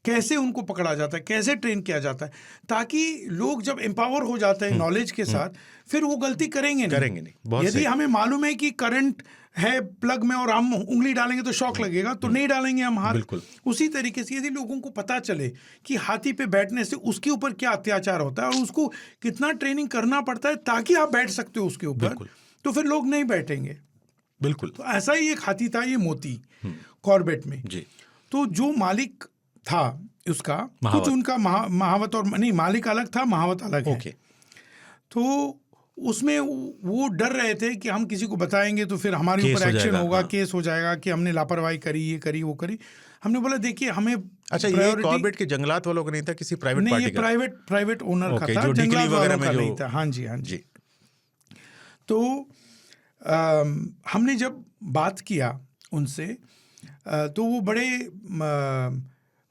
कैसे उनको पकड़ा जाता है, कैसे ट्रेन किया जाता है, ताकि लोग जब एम्पावर हो जाते हैं नॉलेज के साथ, फिर वो गलती करेंगे नहीं। यदि हमें मालूम है कि करंट है प्लग में और हम उंगली डालेंगे तो शॉक लगेगा, तो नहीं डालेंगे हम हाथ। उसी तरीके से यदि लोगों को पता चले कि हाथी पे बैठने से उसके ऊपर क्या अत्याचार होता है और उसको कितना ट्रेनिंग करना पड़ता है ताकि आप बैठ सकते हो उसके ऊपर, तो फिर लोग नहीं बैठेंगे। बिल्कुल। तो ऐसा ही एक हाथी था, ये मोती, कॉर्बेट में जी। तो जो मालिक था उसका कुछ उनका महावत और नहीं, मालिक अलग था, महावत अलग है। तो उसमें वो डर रहे थे कि हम किसी को बताएंगे तो फिर हमारे ऊपर एक्शन होगा, केस हो जाएगा कि हमने लापरवाही करी, ये करी, वो करी। हमने बोला देखिए हमें अच्छा, ये कॉर्बेट के जंगलात वालों का नहीं था, किसी प्राइवेट पार्टी का? नहीं, प्राइवेट ओनर का था, जंगलात वालों का नहीं था। हाँ जी, हाँ जी। तो हमने जब बात किया उनसे, तो वो बड़े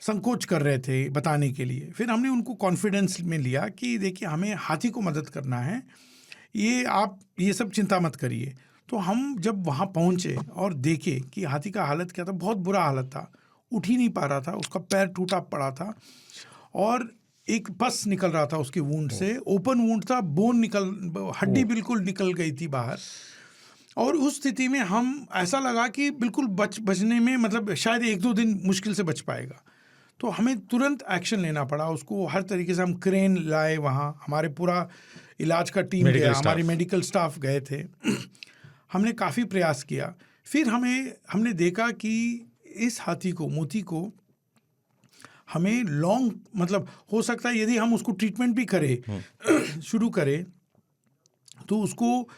संकोच कर रहे थे बताने के लिए। फिर हमने उनको कॉन्फिडेंस में लिया कि देखिए हमें हाथी को मदद करना है, ये आप ये सब चिंता मत करिए। तो हम जब वहाँ पहुँचे और देखे कि हाथी का हालत क्या था, बहुत बुरा हालत था, उठ ही नहीं पा रहा था, उसका पैर टूटा पड़ा था और एक पस निकल रहा था उसके वूंड से, ओपन वूंड था, हड्डी बिल्कुल निकल गई थी बाहर। और उस स्थिति में हम ऐसा लगा कि बिल्कुल बचने में मतलब शायद 1-2 दिन मुश्किल से बच पाएगा। तो हमें तुरंत एक्शन लेना पड़ा, उसको हर तरीके से हम क्रेन लाए, वहाँ हमारे पूरा इलाज का टीम गया, हमारी मेडिकल स्टाफ गए थे। हमने काफ़ी प्रयास किया। फिर हमने देखा कि इस हाथी को, मोती को, हमें लॉन्ग मतलब हो सकता है यदि हम उसको ट्रीटमेंट भी करें शुरू करें तो उसको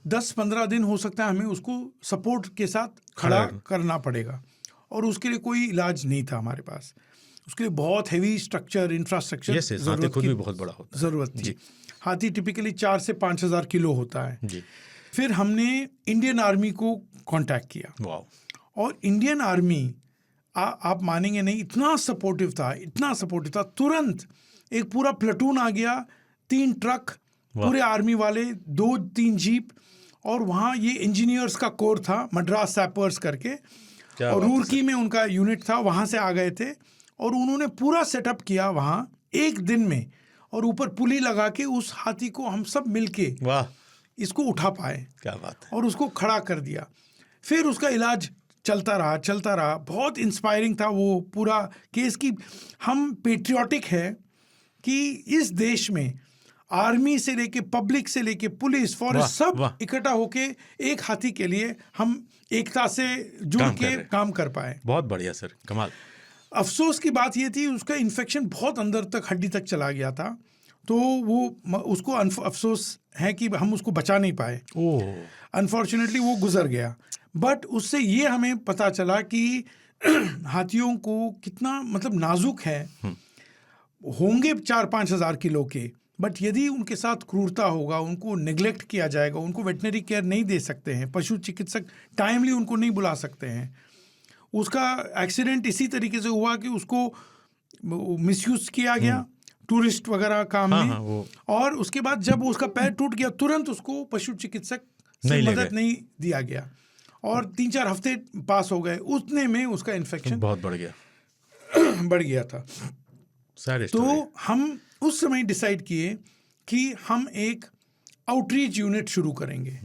10-15 दिन हो सकता है हमें उसको सपोर्ट के साथ खड़ा करना पड़ेगा, और उसके लिए कोई इलाज नहीं था हमारे पास। उसके लिए बहुत हेवी स्ट्रक्चर, इंफ्रास्ट्रक्चर ज़रूरत थी। हाथी टिपिकली 4 से 5 हज़ार किलो होता है जी। फिर हमने इंडियन आर्मी को कांटेक्ट किया और इंडियन आर्मी आप मानेंगे नहीं, इतना सपोर्टिव था। तुरंत एक पूरा प्लेटून आ गया, 3 ट्रक, पूरे आर्मी वाले, 2-3 जीप, और वहाँ ये इंजीनियर्स का कोर था, मद्रास सैपर्स करके, और रूरकी में उनका यूनिट था, वहाँ से आ गए थे और उन्होंने पूरा सेटअप किया वहाँ एक दिन में, और ऊपर पुली लगा के उस हाथी को हम सब मिलके इसको उठा पाए। क्या बात है। और उसको खड़ा कर दिया। फिर उसका इलाज चलता रहा। बहुत इंस्पायरिंग था वो पूरा केस की। हम पेट्रियाटिक है कि इस देश में आर्मी से लेके, पब्लिक से लेके, पुलिस, फॉरेस्ट, सब इकट्ठा होके एक हाथी के लिए हम एकता से जुड़ के काम कर पाए। बहुत बढ़िया सर, कमाल। अफसोस की बात ये थी उसका इन्फेक्शन बहुत अंदर तक, हड्डी तक चला गया था, तो वो उसको अफसोस है कि हम उसको बचा नहीं पाए। अनफॉर्चुनेटली वो गुजर गया। बट उससे ये हमें पता चला कि हाथियों को कितना मतलब नाजुक है, होंगे 4-5 हज़ार किलो के, बट यदि उनके साथ क्रूरता होगा, उनको नेग्लेक्ट किया जाएगा, उनको वेटनरी केयर नहीं दे सकते हैं, पशु चिकित्सक टाइमली उनको नहीं बुला सकते हैं। उसका एक्सीडेंट इसी तरीके से हुआ कि उसको मिसयूज किया गया, टूरिस्ट वगैरह काम हाँ, में। हाँ, वो और उसके बाद जब उसका पैर टूट गया तुरंत उसको पशु चिकित्सक से नहीं ले मदद गए। नहीं दिया गया और 3-4 हफ्ते पास हो गए, उतने में उसका इन्फेक्शन बहुत बढ़ गया। बढ़ गया था। सारी स्टोरी। तो हम उस समय डिसाइड किए कि हम एक आउटरीच यूनिट शुरू करेंगे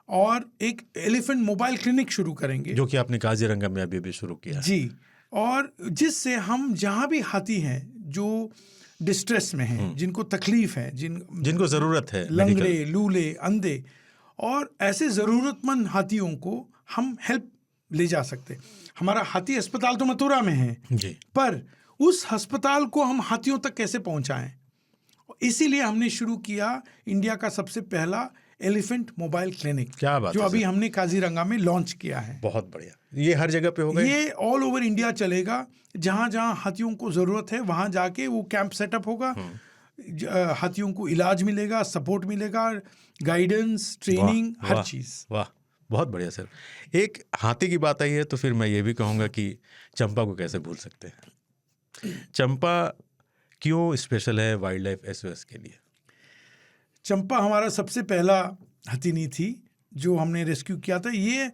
और एक एलिफेंट मोबाइल क्लिनिक शुरू करेंगे, जो कि आपने काजीरंगा में अभी भी शुरू किया है। जी। और जिससे हम जहाँ भी हाथी हैं जो डिस्ट्रेस में हैं, जिनको तकलीफ है, जिनको जरूरत है, लंगड़े, लूले, अंधे और ऐसे ज़रूरतमंद हाथियों को हम हेल्प ले जा सकते। हमारा हाथी अस्पताल तो मथुरा में है जी, पर उस अस्पताल को हम हाथियों तक कैसे पहुंचाएं, इसीलिए हमने शुरू किया इंडिया का सबसे पहला एलिफेंट मोबाइल क्लिनिक, क्या बात जो है अभी सर। हमने काजीरंगा में लॉन्च किया है। बहुत बढ़िया। ये हर जगह पे होगा? ये ऑल ओवर इंडिया चलेगा, जहाँ जहाँ हाथियों को ज़रूरत है वहाँ जाके वो कैंप सेटअप होगा, हाथियों को इलाज मिलेगा, सपोर्ट मिलेगा, गाइडेंस, ट्रेनिंग, वाह, हर वाह, चीज़। वाह, बहुत बढ़िया सर। एक हाथी की बात आई है तो फिर मैं ये भी कहूँगा कि चंपा को कैसे भूल सकते हैं। चंपा क्यों स्पेशल है वाइल्ड लाइफ एसओएस के लिए? चंपा हमारा सबसे पहला हथिनी थी जो हमने रेस्क्यू किया था। ये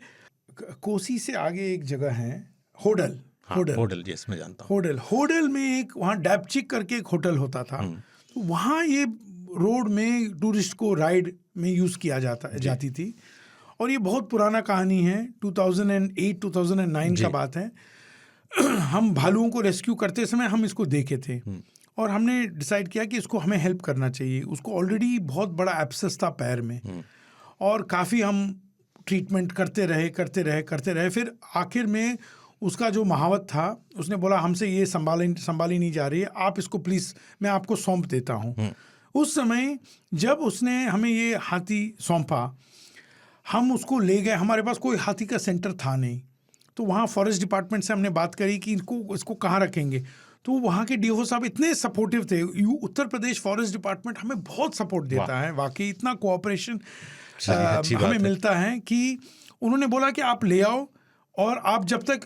कोसी से आगे एक जगह है होडल। हाँ, होटल, जी, इसमें जानता हूँ। होडल में एक वहाँ डैपचिक करके एक होटल होता था, तो वहाँ ये रोड में टूरिस्ट को राइड में यूज़ किया जाती थी। और ये बहुत पुराना कहानी है, 2008-2009 का बात है। हम भालुओं को रेस्क्यू करते समय हम इसको देखे थे और हमने डिसाइड किया कि इसको हमें हेल्प करना चाहिए। उसको ऑलरेडी बहुत बड़ा एब्सेस था पैर में और काफ़ी हम ट्रीटमेंट करते रहे। फिर आखिर में उसका जो महावत था उसने बोला हमसे ये संभाली नहीं जा रही है, आप इसको प्लीज़, मैं आपको सौंप देता हूँ। उस समय जब उसने हमें ये हाथी सौंपा, हम उसको ले गए। हमारे पास कोई हाथी का सेंटर था नहीं, तो वहाँ फॉरेस्ट डिपार्टमेंट से हमने बात करी कि इसको कहाँ रखेंगे। तो वहाँ के डीओ साहब इतने सपोर्टिव थे। उत्तर प्रदेश फॉरेस्ट डिपार्टमेंट हमें बहुत सपोर्ट देता है, वाकई इतना कोऑपरेशन हमें मिलता है कि उन्होंने बोला कि आप ले आओ और आप जब तक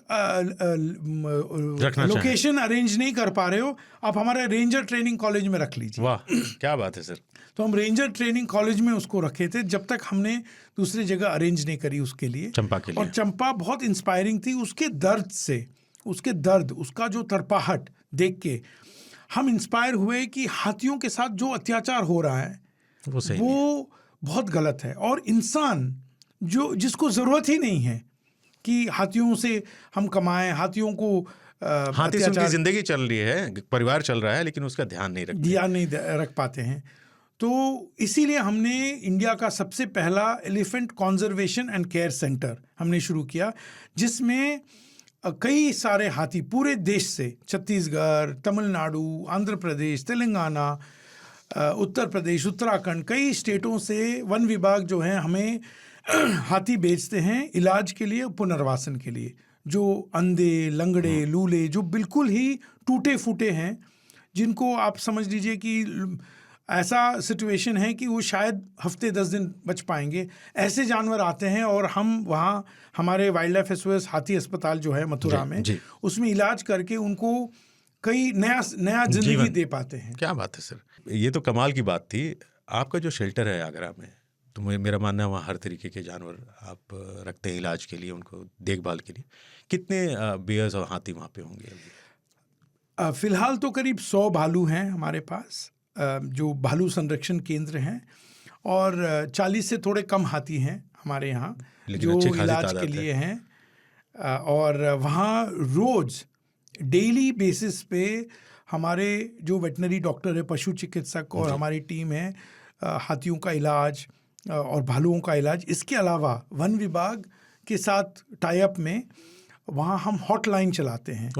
लोकेशन अरेंज नहीं कर पा रहे हो, आप हमारे रेंजर ट्रेनिंग कॉलेज में रख लीजिए। वाह, क्या बात है सर। तो हम रेंजर ट्रेनिंग कॉलेज में उसको रखे थे जब तक हमने दूसरी जगह अरेंज नहीं करी उसके लिए, चंपा के लिए। और चंपा बहुत इंस्पायरिंग थी उसके दर्द से, उसका जो तरपाहट देख के हम इंस्पायर हुए कि हाथियों के साथ जो अत्याचार हो रहा है वो बहुत गलत है। और इंसान जिसको ज़रूरत ही नहीं है कि हाथियों से हम कमाएं, हाथियों को हाथी से उनकी जिंदगी चल रही है, परिवार चल रहा है, लेकिन उसका ध्यान नहीं रख पाते हैं। तो इसीलिए हमने इंडिया का सबसे पहला elephant conservation and care centre हमने शुरू किया, जिसमें कई सारे हाथी पूरे देश से, छत्तीसगढ़, तमिलनाडु, आंध्र प्रदेश, तेलंगाना, उत्तर प्रदेश, उत्तराखंड, कई स्टेटों से वन विभाग जो है हमें हाथी बेचते हैं इलाज के लिए, पुनर्वासन के लिए। जो अंधे, लंगड़े, लूले, जो बिल्कुल ही टूटे फूटे हैं, जिनको आप समझ लीजिए कि ऐसा सिचुएशन है कि वो शायद हफ्ते 10 दिन बच पाएंगे, ऐसे जानवर आते हैं और हम वहाँ हमारे वाइल्ड लाइफ एसओएस हाथी अस्पताल जो है मथुरा में, उसमें इलाज करके उनको कई नया जिंदगी दे पाते हैं। क्या बात है सर, ये तो कमाल की बात थी। आपका जो शेल्टर है आगरा में, तो मेरा मानना है वहाँ हर तरीके के जानवर आप रखते हैं इलाज के लिए, उनको देखभाल के लिए। कितने बेयर्स और हाथी वहाँ पे होंगे अभी? फिलहाल तो करीब 100 भालू हैं हमारे पास, जो भालू संरक्षण केंद्र हैं, और 40 से थोड़े कम हाथी हैं हमारे यहाँ जो इलाज के लिए हैं। और वहाँ रोज़ डेली बेसिस पे हमारे जो वेटनरी डॉक्टर है, पशु चिकित्सक और हमारी टीम है, हाथियों का इलाज और भालुओं का इलाज। इसके अलावा वन विभाग के साथ टाई अप में वहाँ हम हॉटलाइन चलाते हैं।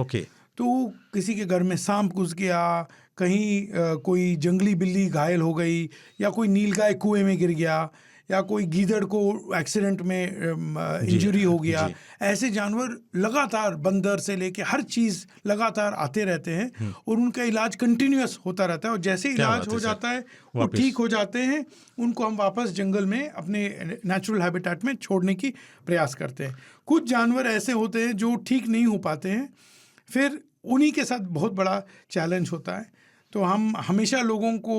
तो किसी के घर में सांप घुस गया, कहीं कोई जंगली बिल्ली घायल हो गई, या कोई नीलगाय कुएं में गिर गया, या कोई गीदड़ को एक्सीडेंट में इंजरी हो गया, ऐसे जानवर लगातार, बंदर से लेके हर चीज़ लगातार आते रहते हैं और उनका इलाज कंटिन्यूअस होता रहता है। और जैसे इलाज हो जाता है, वो ठीक हो जाते हैं, उनको हम वापस जंगल में अपने नेचुरल हैबिटेट में छोड़ने की प्रयास करते हैं। कुछ जानवर ऐसे होते हैं जो ठीक नहीं हो पाते हैं, फिर उन्हीं के साथ बहुत बड़ा चैलेंज होता है। तो हम हमेशा लोगों को,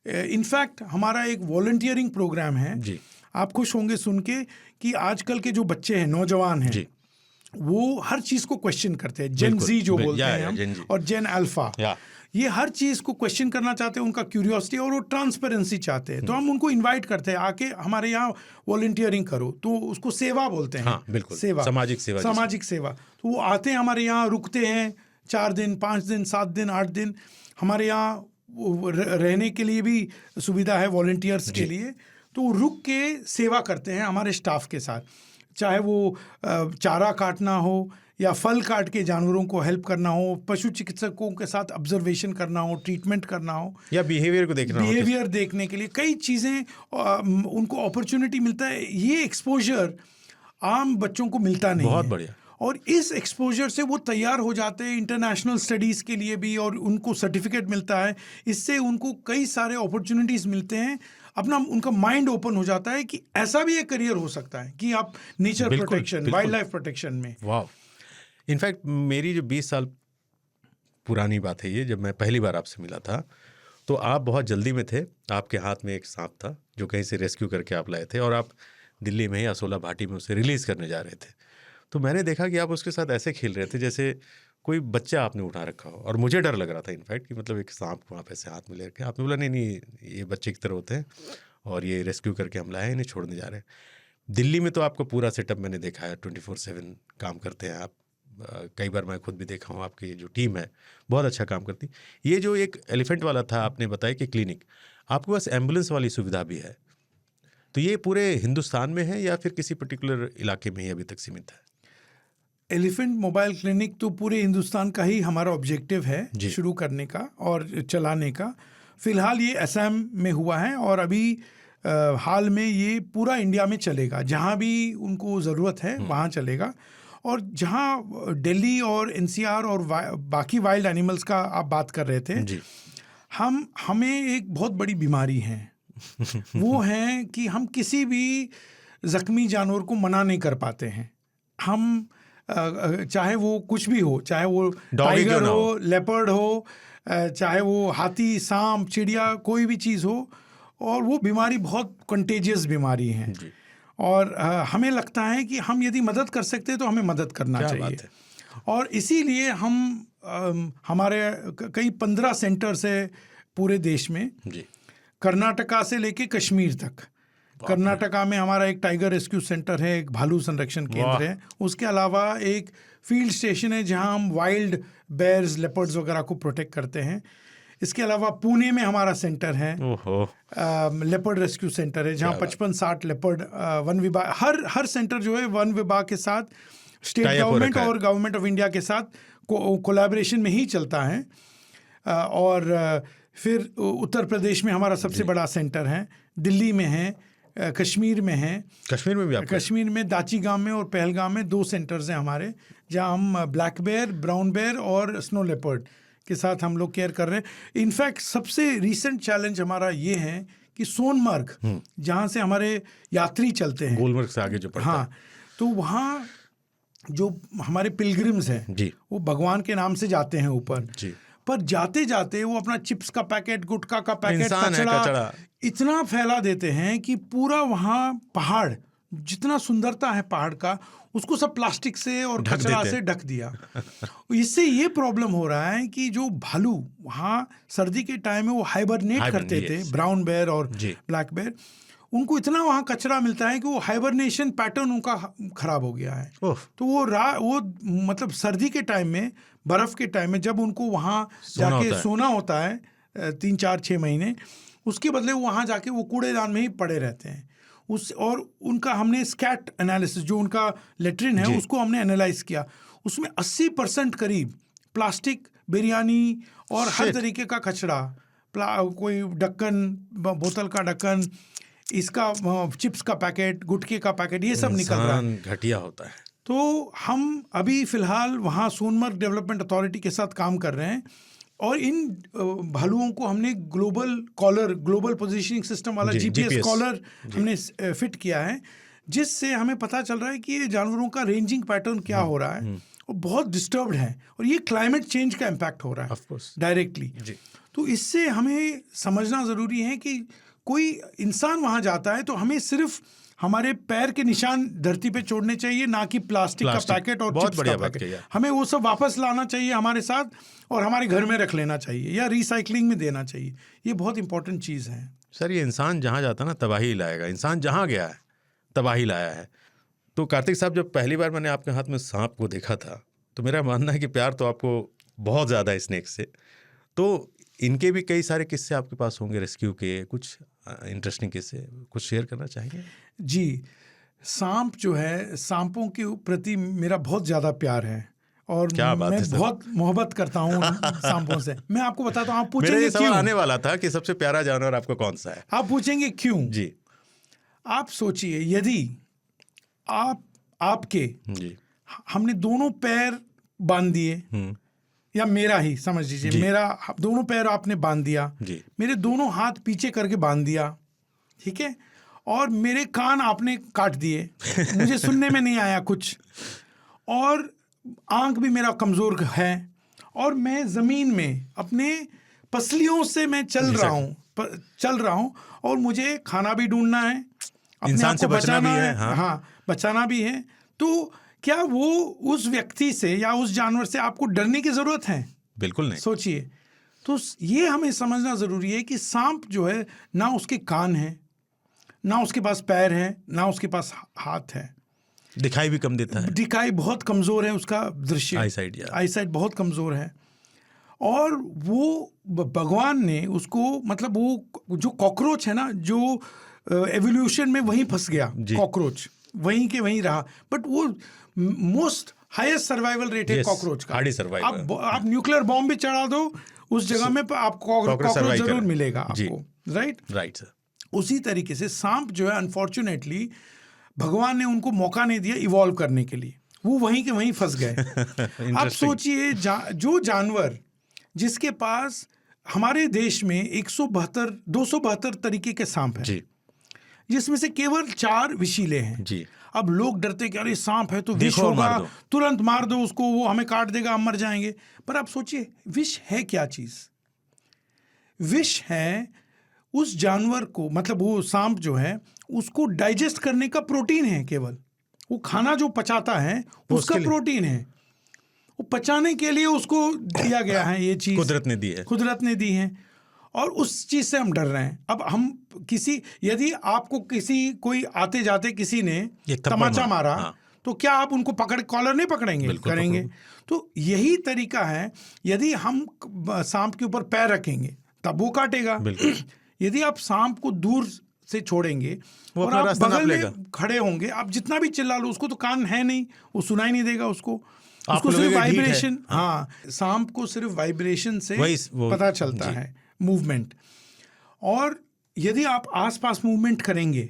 इनफैक्ट हमारा एक वॉलंटियरिंग प्रोग्राम है जी। आप खुश होंगे सुन के कि आजकल के जो बच्चे हैं, नौजवान हैं, जी। वो हर चीज़ को क्वेश्चन करते हैं। जेन बिल्कुल, जी जो बोलते या, हैं हम, जेन जी। और जेन अल्फा, या। ये हर चीज़ को क्वेश्चन करना चाहते हैं, उनका क्यूरियोसिटी, और वो ट्रांसपेरेंसी चाहते हैं। तो हम उनको इनवाइट करते हैं, आके हमारे यहाँ वॉलंटियरिंग करो, तो उसको सेवा बोलते हैं। हाँ, बिल्कुल, सेवा, सामाजिक सेवा, सामाजिक सेवा। तो वो आते हैं हमारे यहाँ, रुकते हैं 4 दिन, 5 दिन, 7 दिन, 8 दिन। हमारे यहाँ रहने के लिए भी सुविधा है वॉलंटियर्स के लिए, तो रुक के सेवा करते हैं हमारे स्टाफ के साथ। चाहे वो चारा काटना हो, या फल काट के जानवरों को हेल्प करना हो, पशु चिकित्सकों के साथ ऑब्जर्वेशन करना हो, ट्रीटमेंट करना हो, या बिहेवियर को देखना हो, बिहेवियर देखने के लिए कई चीज़ें उनको अपॉर्चुनिटी मिलता है। ये एक्सपोजर आम बच्चों को मिलता नहीं बहुत है। बढ़िया। और इस एक्सपोजर से वो तैयार हो जाते हैं इंटरनेशनल स्टडीज़ के लिए भी, और उनको सर्टिफिकेट मिलता है। इससे उनको कई सारे अपॉर्चुनिटीज़ मिलते हैं, अपना उनका माइंड ओपन हो जाता है कि ऐसा भी एक करियर हो सकता है कि आप nature protection, wild life protection में। वाह। इनफैक्ट मेरी जो 20 साल पुरानी बात है ये, जब मैं पहली बार आपसे मिला था, तो आप बहुत जल्दी में थे। आपके हाथ में एक सांप था जो कहीं से रेस्क्यू करके आप लाए थे, और आप दिल्ली में ही असोला भाटी में उसे रिलीज़ करने जा रहे थे। तो मैंने देखा कि आप उसके साथ ऐसे खेल रहे थे जैसे कोई बच्चा आपने उठा रखा हो, और मुझे डर लग रहा था इनफैक्ट कि मतलब एक सांप को आप ऐसे हाथ में ले रखे। आपने बोला नहीं, ये बच्चे की तरह होते हैं, और ये रेस्क्यू करके हम लाए हैं, इन्हें छोड़ने जा रहे हैं। दिल्ली में तो आपका पूरा सेटअप मैंने देखा है, 24/7 काम करते हैं आप। कई बार मैं खुद भी देखा हूँ, आपकी जो टीम है बहुत अच्छा काम करती। ये जो एक एलिफेंट वाला था, आपने बताया कि क्लिनिक, आपके पास एम्बुलेंस वाली सुविधा भी है, तो ये पूरे हिंदुस्तान में है या फिर किसी पर्टिकुलर इलाके में ही अभी तक सीमित है? एलिफेंट मोबाइल क्लिनिक तो पूरे हिंदुस्तान का ही हमारा ऑब्जेक्टिव है शुरू करने का और चलाने का। फ़िलहाल ये असम में हुआ है, और अभी हाल में ये पूरा इंडिया में चलेगा। जहाँ भी उनको ज़रूरत है वहाँ चलेगा। और जहाँ दिल्ली और एनसीआर और बाकी वाइल्ड एनिमल्स का आप बात कर रहे थे जी। हमें एक बहुत बड़ी बीमारी है वो है कि हम किसी भी ज़ख्मी जानवर को मना नहीं कर पाते हैं। हम चाहे वो कुछ भी हो, चाहे वो टाइगर हो, लेपर्ड हो, चाहे वो हाथी, सांप, चिड़िया, कोई भी चीज़ हो, और वो बीमारी बहुत कंटेजियस बीमारी है। और हमें लगता है कि हम यदि मदद कर सकते हैं तो हमें मदद करना चाहिए। और इसीलिए हम हमारे कई 15 सेंटर्स है पूरे देश में, कर्नाटका से लेके कश्मीर तक। कर्नाटका में हमारा एक टाइगर रेस्क्यू सेंटर है, एक भालू संरक्षण केंद्र है। उसके अलावा एक फील्ड स्टेशन है जहां हम वाइल्ड बेयर्स, लेपर्ड्स वगैरह को प्रोटेक्ट करते हैं। इसके अलावा पुणे में हमारा सेंटर है, लेपर्ड रेस्क्यू सेंटर है, जहां 55-60 लेपर्ड वन विभाग, हर सेंटर जो है वन विभाग के साथ, स्टेट गवर्नमेंट और गवर्नमेंट ऑफ इंडिया के साथ कोलैबोरेशन में ही चलता है। और फिर उत्तर प्रदेश में हमारा सबसे बड़ा सेंटर है, दिल्ली में है, कश्मीर में है। कश्मीर में भी आपका? कश्मीर में दाचीगाम में और पहलगाम में 2 सेंटर्स हैं हमारे, जहां हम ब्लैक बेयर, ब्राउन बेयर और स्नो लेपर्ड के साथ हम लोग केयर कर रहे हैं। इनफैक्ट सबसे रीसेंट चैलेंज हमारा ये है कि सोनमर्ग, जहाँ से हमारे यात्री चलते हैं, गुलमर्ग से आगे जो पड़ता है, तो वहाँ जो हमारे पिलग्रिम्स हैं वो भगवान के नाम से जाते हैं ऊपर, पर जाते जाते वो अपना चिप्स का पैकेट, गुटखा का पैकेट, कचड़ा इतना फैला देते हैं कि पूरा वहाँ पहाड़, जितना सुंदरता है पहाड़ का, उसको सब प्लास्टिक से और कचरा से ढक दिया। इससे ये प्रॉब्लम हो रहा है कि जो भालू वहाँ सर्दी के टाइम में वो हाइबरनेट करते थे, ब्राउन बेयर और ब्लैक बेयर, उनको इतना वहाँ कचरा मिलता है कि वो हाइबरनेशन पैटर्न उनका खराब हो गया है। तो वो मतलब सर्दी के टाइम में, बर्फ़ के टाइम में, जब उनको वहाँ जाके सोना होता है 3-4-6 महीने, उसके बदले वहाँ जाके वो कूड़ेदान में ही पड़े रहते हैं। और उनका हमने स्कैट एनालिसिस, जो उनका लेट्रिन है, उसको हमने एनालाइज किया। उसमें 80% करीब प्लास्टिक, बिरयानी और हर तरीके का कचरा, कोई ढक्कन, बोतल का ढक्कन, इसका चिप्स का पैकेट, गुटखे का पैकेट, ये सब निकल रहा है। घटिया होता है। तो हम अभी फ़िलहाल वहाँ सोनमर्ग डेवलपमेंट अथॉरिटी के साथ काम कर रहे हैं, और इन भालुओं को हमने ग्लोबल पोजीशनिंग सिस्टम वाला GPS कॉलर हमने फिट किया है, जिससे हमें पता चल रहा है कि ये जानवरों का रेंजिंग पैटर्न क्या हो रहा है, और बहुत डिस्टर्ब्ड है, और ये क्लाइमेट चेंज का इम्पैक्ट हो रहा है डायरेक्टली। तो इससे हमें समझना ज़रूरी है कि कोई इंसान वहाँ जाता है तो हमें सिर्फ हमारे पैर के निशान धरती पे छोड़ने चाहिए, ना कि प्लास्टिक का पैकेट और बहुत चिप्स बढ़िया का बात पैकेट। कही है। हमें वो सब वापस लाना चाहिए हमारे साथ और हमारे घर में रख लेना चाहिए या रिसाइकलिंग में देना चाहिए। ये बहुत इंपॉर्टेंट चीज़ है सर। ये इंसान जहाँ जाता है ना तबाही लाएगा, इंसान जहाँ गया है तबाही लाया है। तो कार्तिक साहब, जब पहली बार मैंने आपके हाथ में सांप को देखा था तो मेरा मानना है कि प्यार तो आपको बहुत ज़्यादा है स्नेक से। तो इनके भी कई सारे किस्से आपके पास होंगे रेस्क्यू के, कुछ इंटरेस्टिंग किस्से कुछ शेयर करना चाहेंगे? जी, सांप जो है, सांपों के प्रति मेरा बहुत ज़्यादा प्यार है और क्या बात मैं है सर। बहुत मोहब्बत करता हूँ सांपों से। मैं आपको बताता हूँ, आप मेरा पूछेंगे ये सवाल क्यों? आने वाला था कि सबसे प्यारा जानवर आपको कौन सा है? आप पूछेंगे क्यों? जी आप सोचिए, यदि आपके जी। हमने दोनों पैर बांध दिए, या मेरा ही समझ लीजिए, मेरा दोनों पैर आपने बांध दिया जी। मेरे दोनों हाथ पीछे करके बांध दिया, ठीक है, और मेरे कान आपने काट दिए, मुझे सुनने में नहीं आया कुछ, और आंख भी मेरा कमज़ोर है, और मैं ज़मीन में अपने पसलियों से मैं चल रहा हूँ और मुझे खाना भी ढूंढना है, अपने इंसान आप से को बचना बचाना भी है, है। हाँ बचाना भी है। तो क्या वो उस व्यक्ति से या उस जानवर से आपको डरने की ज़रूरत है? बिल्कुल नहीं। सोचिए। तो ये हमें समझना ज़रूरी है कि सांप जो है, ना उसके कान हैं, ना उसके पास पैर हैं, ना उसके पास हाथ है, दिखाई भी कम देता है, दिखाई बहुत कमज़ोर है उसका दृश्य, आईसाइट बहुत कमज़ोर है। और वो भगवान ने उसको, मतलब वो जो कॉकरोच है ना, जो एवोल्यूशन में वहीं फंस गया, कॉकरोच वहीं के वहीं रहा, बट वो मोस्ट हाईएस्ट सर्वाइवल रेट है कॉकरोच का। आप न्यूक्लियर बॉम्ब भी चढ़ा दो उस जगह में, आपको कॉकरोच जरूर मिलेगा आपको, राइट सर। उसी तरीके से सांप जो है, अनफॉर्चुनेटली भगवान ने उनको मौका नहीं दिया इवॉल्व करने के लिए, वो वहीं के वहीं फंस गए। आप सोचिए, जो जानवर जिसके पास हमारे देश में 272 तरीके के सांप हैं, जिसमें से केवल 4 विषीले हैं जी। अब लोग डरते कि अरे सांप है तो विष होगा, तुरंत मार दो उसको, वो हमें काट देगा, हम मर जाएंगे। पर आप सोचिए, विष है क्या चीज़? विष है उस जानवर को, मतलब वो सांप जो है उसको डाइजेस्ट करने का प्रोटीन है, केवल वो खाना जो पचाता है उसका प्रोटीन है, वो पचाने के लिए उसको दिया गया है, ये चीज़ कुदरत ने दी है, और उस चीज़ से हम डर रहे हैं। अब हम यदि आपको कोई आते जाते किसी ने तमाचा मारा, तो क्या आप उनको पकड़ कॉलर नहीं पकड़ेंगे? करेंगे। तो यही तरीका है, यदि हम सांप के ऊपर पैर रखेंगे तब वो काटेगा, यदि आप सांप को दूर से छोड़ेंगे और आप बगल में खड़े होंगे, आप जितना भी चिल्ला लो, उसको तो कान है नहीं, वो सुनाई नहीं देगा उसको सिर्फ वाइब्रेशन, हाँ, सांप को सिर्फ वाइब्रेशन से पता चलता है, मूवमेंट। और यदि आप आसपास मूवमेंट करेंगे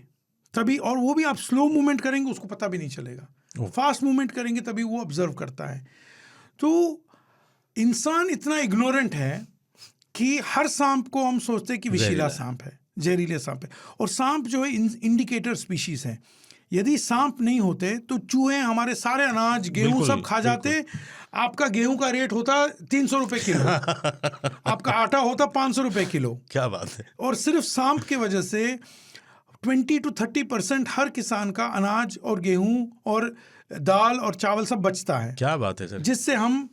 तभी, और वो भी आप स्लो मूवमेंट करेंगे उसको पता भी नहीं चलेगा, फास्ट मूवमेंट करेंगे तभी वो ऑब्जर्व करता है। तो इंसान इतना इग्नोरेंट है कि हर सांप को हम सोचते हैं कि विषीला सांप है, जहरीले सांप है, और सांप जो है इंडिकेटर स्पीशीज है। यदि सांप नहीं होते तो चूहे हमारे सारे अनाज, गेहूं सब खा जाते। आपका गेहूं का रेट होता 300 रुपए किलो, आपका आटा होता 500 रुपए किलो। क्या बात है। और सिर्फ सांप के वजह से 20 to 30% हर किसान का अनाज और गेहूं और दाल और चावल सब बचता है। क्या बात है सर। जिससे हम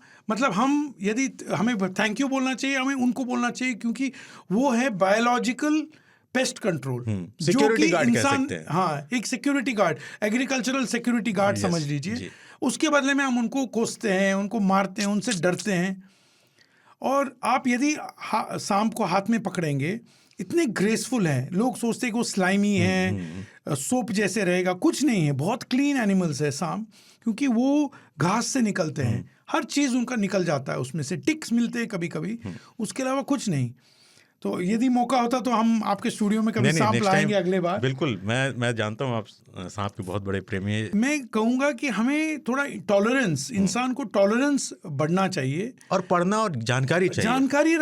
यदि हमें थैंक यू बोलना चाहिए, हमें उनको बोलना चाहिए, क्योंकि वो है बायोलॉजिकल पेस्ट कंट्रोल, जो कि इंसान, हाँ, एक security guard, agricultural security guard समझ लीजिए। उसके बदले में हम उनको कोसते हैं, उनको मारते हैं, उनसे डरते हैं। और आप यदि सांप को हाथ में पकड़ेंगे, इतने ग्रेसफुल हैं, लोग सोचते हैं कि वो स्लाइमी है, सोप जैसे रहेगा, कुछ नहीं है, बहुत क्लीन एनिमल्स है सांप, क्योंकि वो घास से निकलते हैं, हर चीज़ उनका निकल जाता है, उसमें से टिक्स मिलते हैं कभी कभी, उसके अलावा कुछ नहीं। तो यदि मौका होता तो हम आपके स्टूडियो में कभी सांप लाएंगे अगले बार। बिल्कुल, मैं जानता हूँ आप सांप के बहुत बड़े प्रेमी हैं। मैं कहूँगा कि हमें थोड़ा टॉलरेंस, इंसान को टॉलरेंस बढ़ना चाहिए, और पढ़ना और जानकारी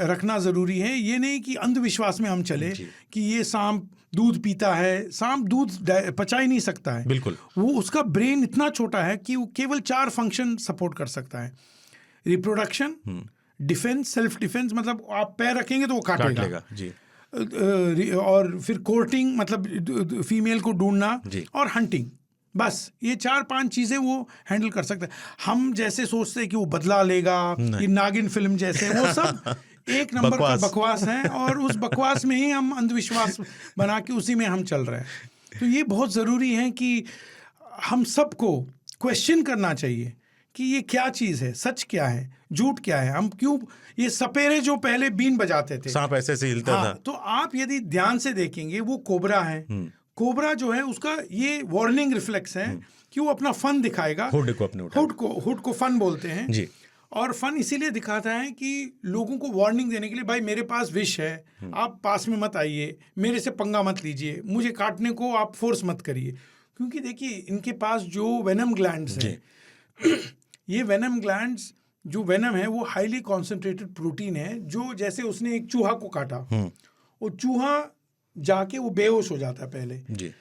रखना ज़रूरी है। ये नहीं कि अंधविश्वास में हम चले कि ये सांप दूध पीता है। सांप दूध पचा ही नहीं सकता है, बिल्कुल। वो, उसका ब्रेन इतना छोटा है कि वो केवल 4 फंक्शन सपोर्ट कर सकता है: रिप्रोडक्शन, डिफेंस, सेल्फ डिफेंस मतलब आप पैर रखेंगे तो वो काट काटेगा। लेगा जी। और फिर कोर्टिंग मतलब फीमेल को ढूंढना, जी। और हंटिंग, बस ये 4-5 चीज़ें वो हैंडल कर सकते हैं। हम जैसे सोचते हैं कि वो बदला लेगा, ये नागिन फिल्म जैसे, वो सब एक नंबर का बकवास है, और उस बकवास में ही हम अंधविश्वास बना के उसी में हम चल रहे हैं। तो ये बहुत ज़रूरी है कि हम सबको क्वेश्चन करना चाहिए कि ये क्या चीज़ है, सच क्या है, झूठ क्या है। हम क्यों, ये सपेरे जो पहले बीन बजाते थे, सांप ऐसे से हिलता था, तो आप यदि ध्यान से देखेंगे वो कोबरा है। कोबरा जो है उसका ये वार्निंग रिफ्लेक्स है कि वो अपना फन दिखाएगा, हुड को अपने उठाएगा। हुड को फन बोलते हैं जी। और फन इसीलिए दिखाता है कि लोगों को वार्निंग देने के लिए, भाई मेरे पास विष है, आप पास में मत आइए, मेरे से पंगा मत लीजिए, मुझे काटने को आप फोर्स मत करिए। क्योंकि देखिए इनके पास जो वेनम ग्लैंड्स हैं ये वेनम ग्लैंड्स, जो वेनम है वो हाईली कॉन्सेंट्रेटेड प्रोटीन है, जो जैसे उसने एक चूहा को काटा, वो चूहा जाके वो बेहोश हो जाता है पहले जी।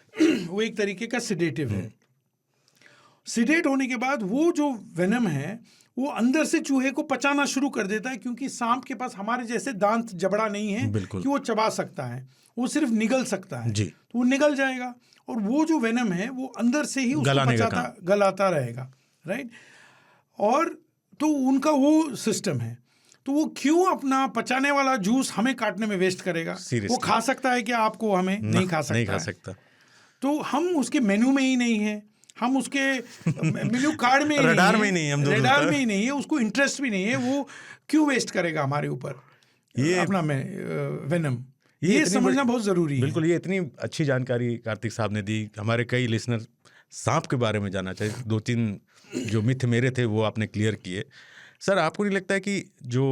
वो एक तरीके का सिडेटिव है। सिडेट होने के बाद वो जो वेनम है वो अंदर से चूहे को पचाना शुरू कर देता है, क्योंकि सांप के पास हमारे जैसे दांत जबड़ा नहीं है कि वो चबा सकता है, वो सिर्फ निगल सकता है। जी। तो वो निगल जाएगा और वो जो वेनम है वो अंदर से ही उसको गलाता रहेगा, राइट। और तो उनका वो सिस्टम है, तो वो क्यों अपना पचाने वाला जूस हमें काटने में वेस्ट करेगा? वो खा सकता है कि आपको, हमें नहीं खा सकता। तो हम उसके मेनू में ही नहीं है, हम उसके मेन्यू कार्ड में ही रडार में ही नहीं है, उसको इंटरेस्ट भी नहीं है, वो क्यों वेस्ट करेगा हमारे ऊपर ये अपना वेनम? ये समझना बहुत ज़रूरी है। बिल्कुल, ये इतनी अच्छी जानकारी कार्तिक साहब ने दी। हमारे कई लिसनर सांप के बारे में जानना चाहिए, 2-3 जो मिथ मेरे थे वो आपने क्लियर किए। सर, आपको नहीं लगता है कि जो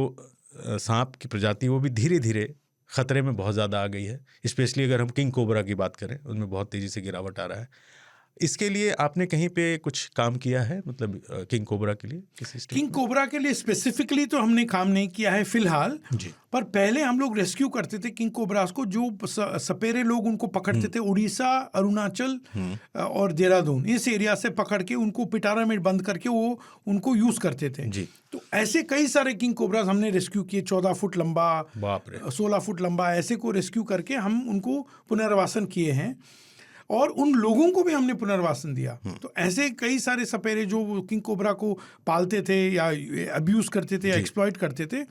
सांप की प्रजाति वो भी धीरे धीरे ख़तरे में बहुत ज़्यादा आ गई है? स्पेशली अगर हम किंग कोबरा की बात करें, उनमें बहुत तेज़ी से गिरावट आ रहा है। इसके लिए आपने कहीं पे कुछ काम किया है, मतलब किंग कोबरा के लिए किसी स्टेट? किंग कोबरा के लिए स्पेसिफिकली तो हमने काम नहीं किया है फिलहाल जी। पर पहले हम लोग रेस्क्यू करते थे किंग कोबरास को, जो सपेरे लोग उनको पकड़ते थे उड़ीसा, अरुणाचल और देहरादून, इस एरिया से पकड़ के उनको पिटारा में बंद करके वो उनको यूज़ करते थे जी। तो ऐसे कई सारे किंग कोबरास हमने रेस्क्यू किए, 14 फुट लंबा, 16 फुट लंबा, ऐसे को रेस्क्यू करके हम उनको पुनर्वासन किए हैं और उन लोगों को भी हमने पुनर्वासन दिया। तो ऐसे कई सारे सपेरे जो किंग कोबरा को पालते थे या अब्यूज़ करते थे या एक्सप्लॉइट करते थे,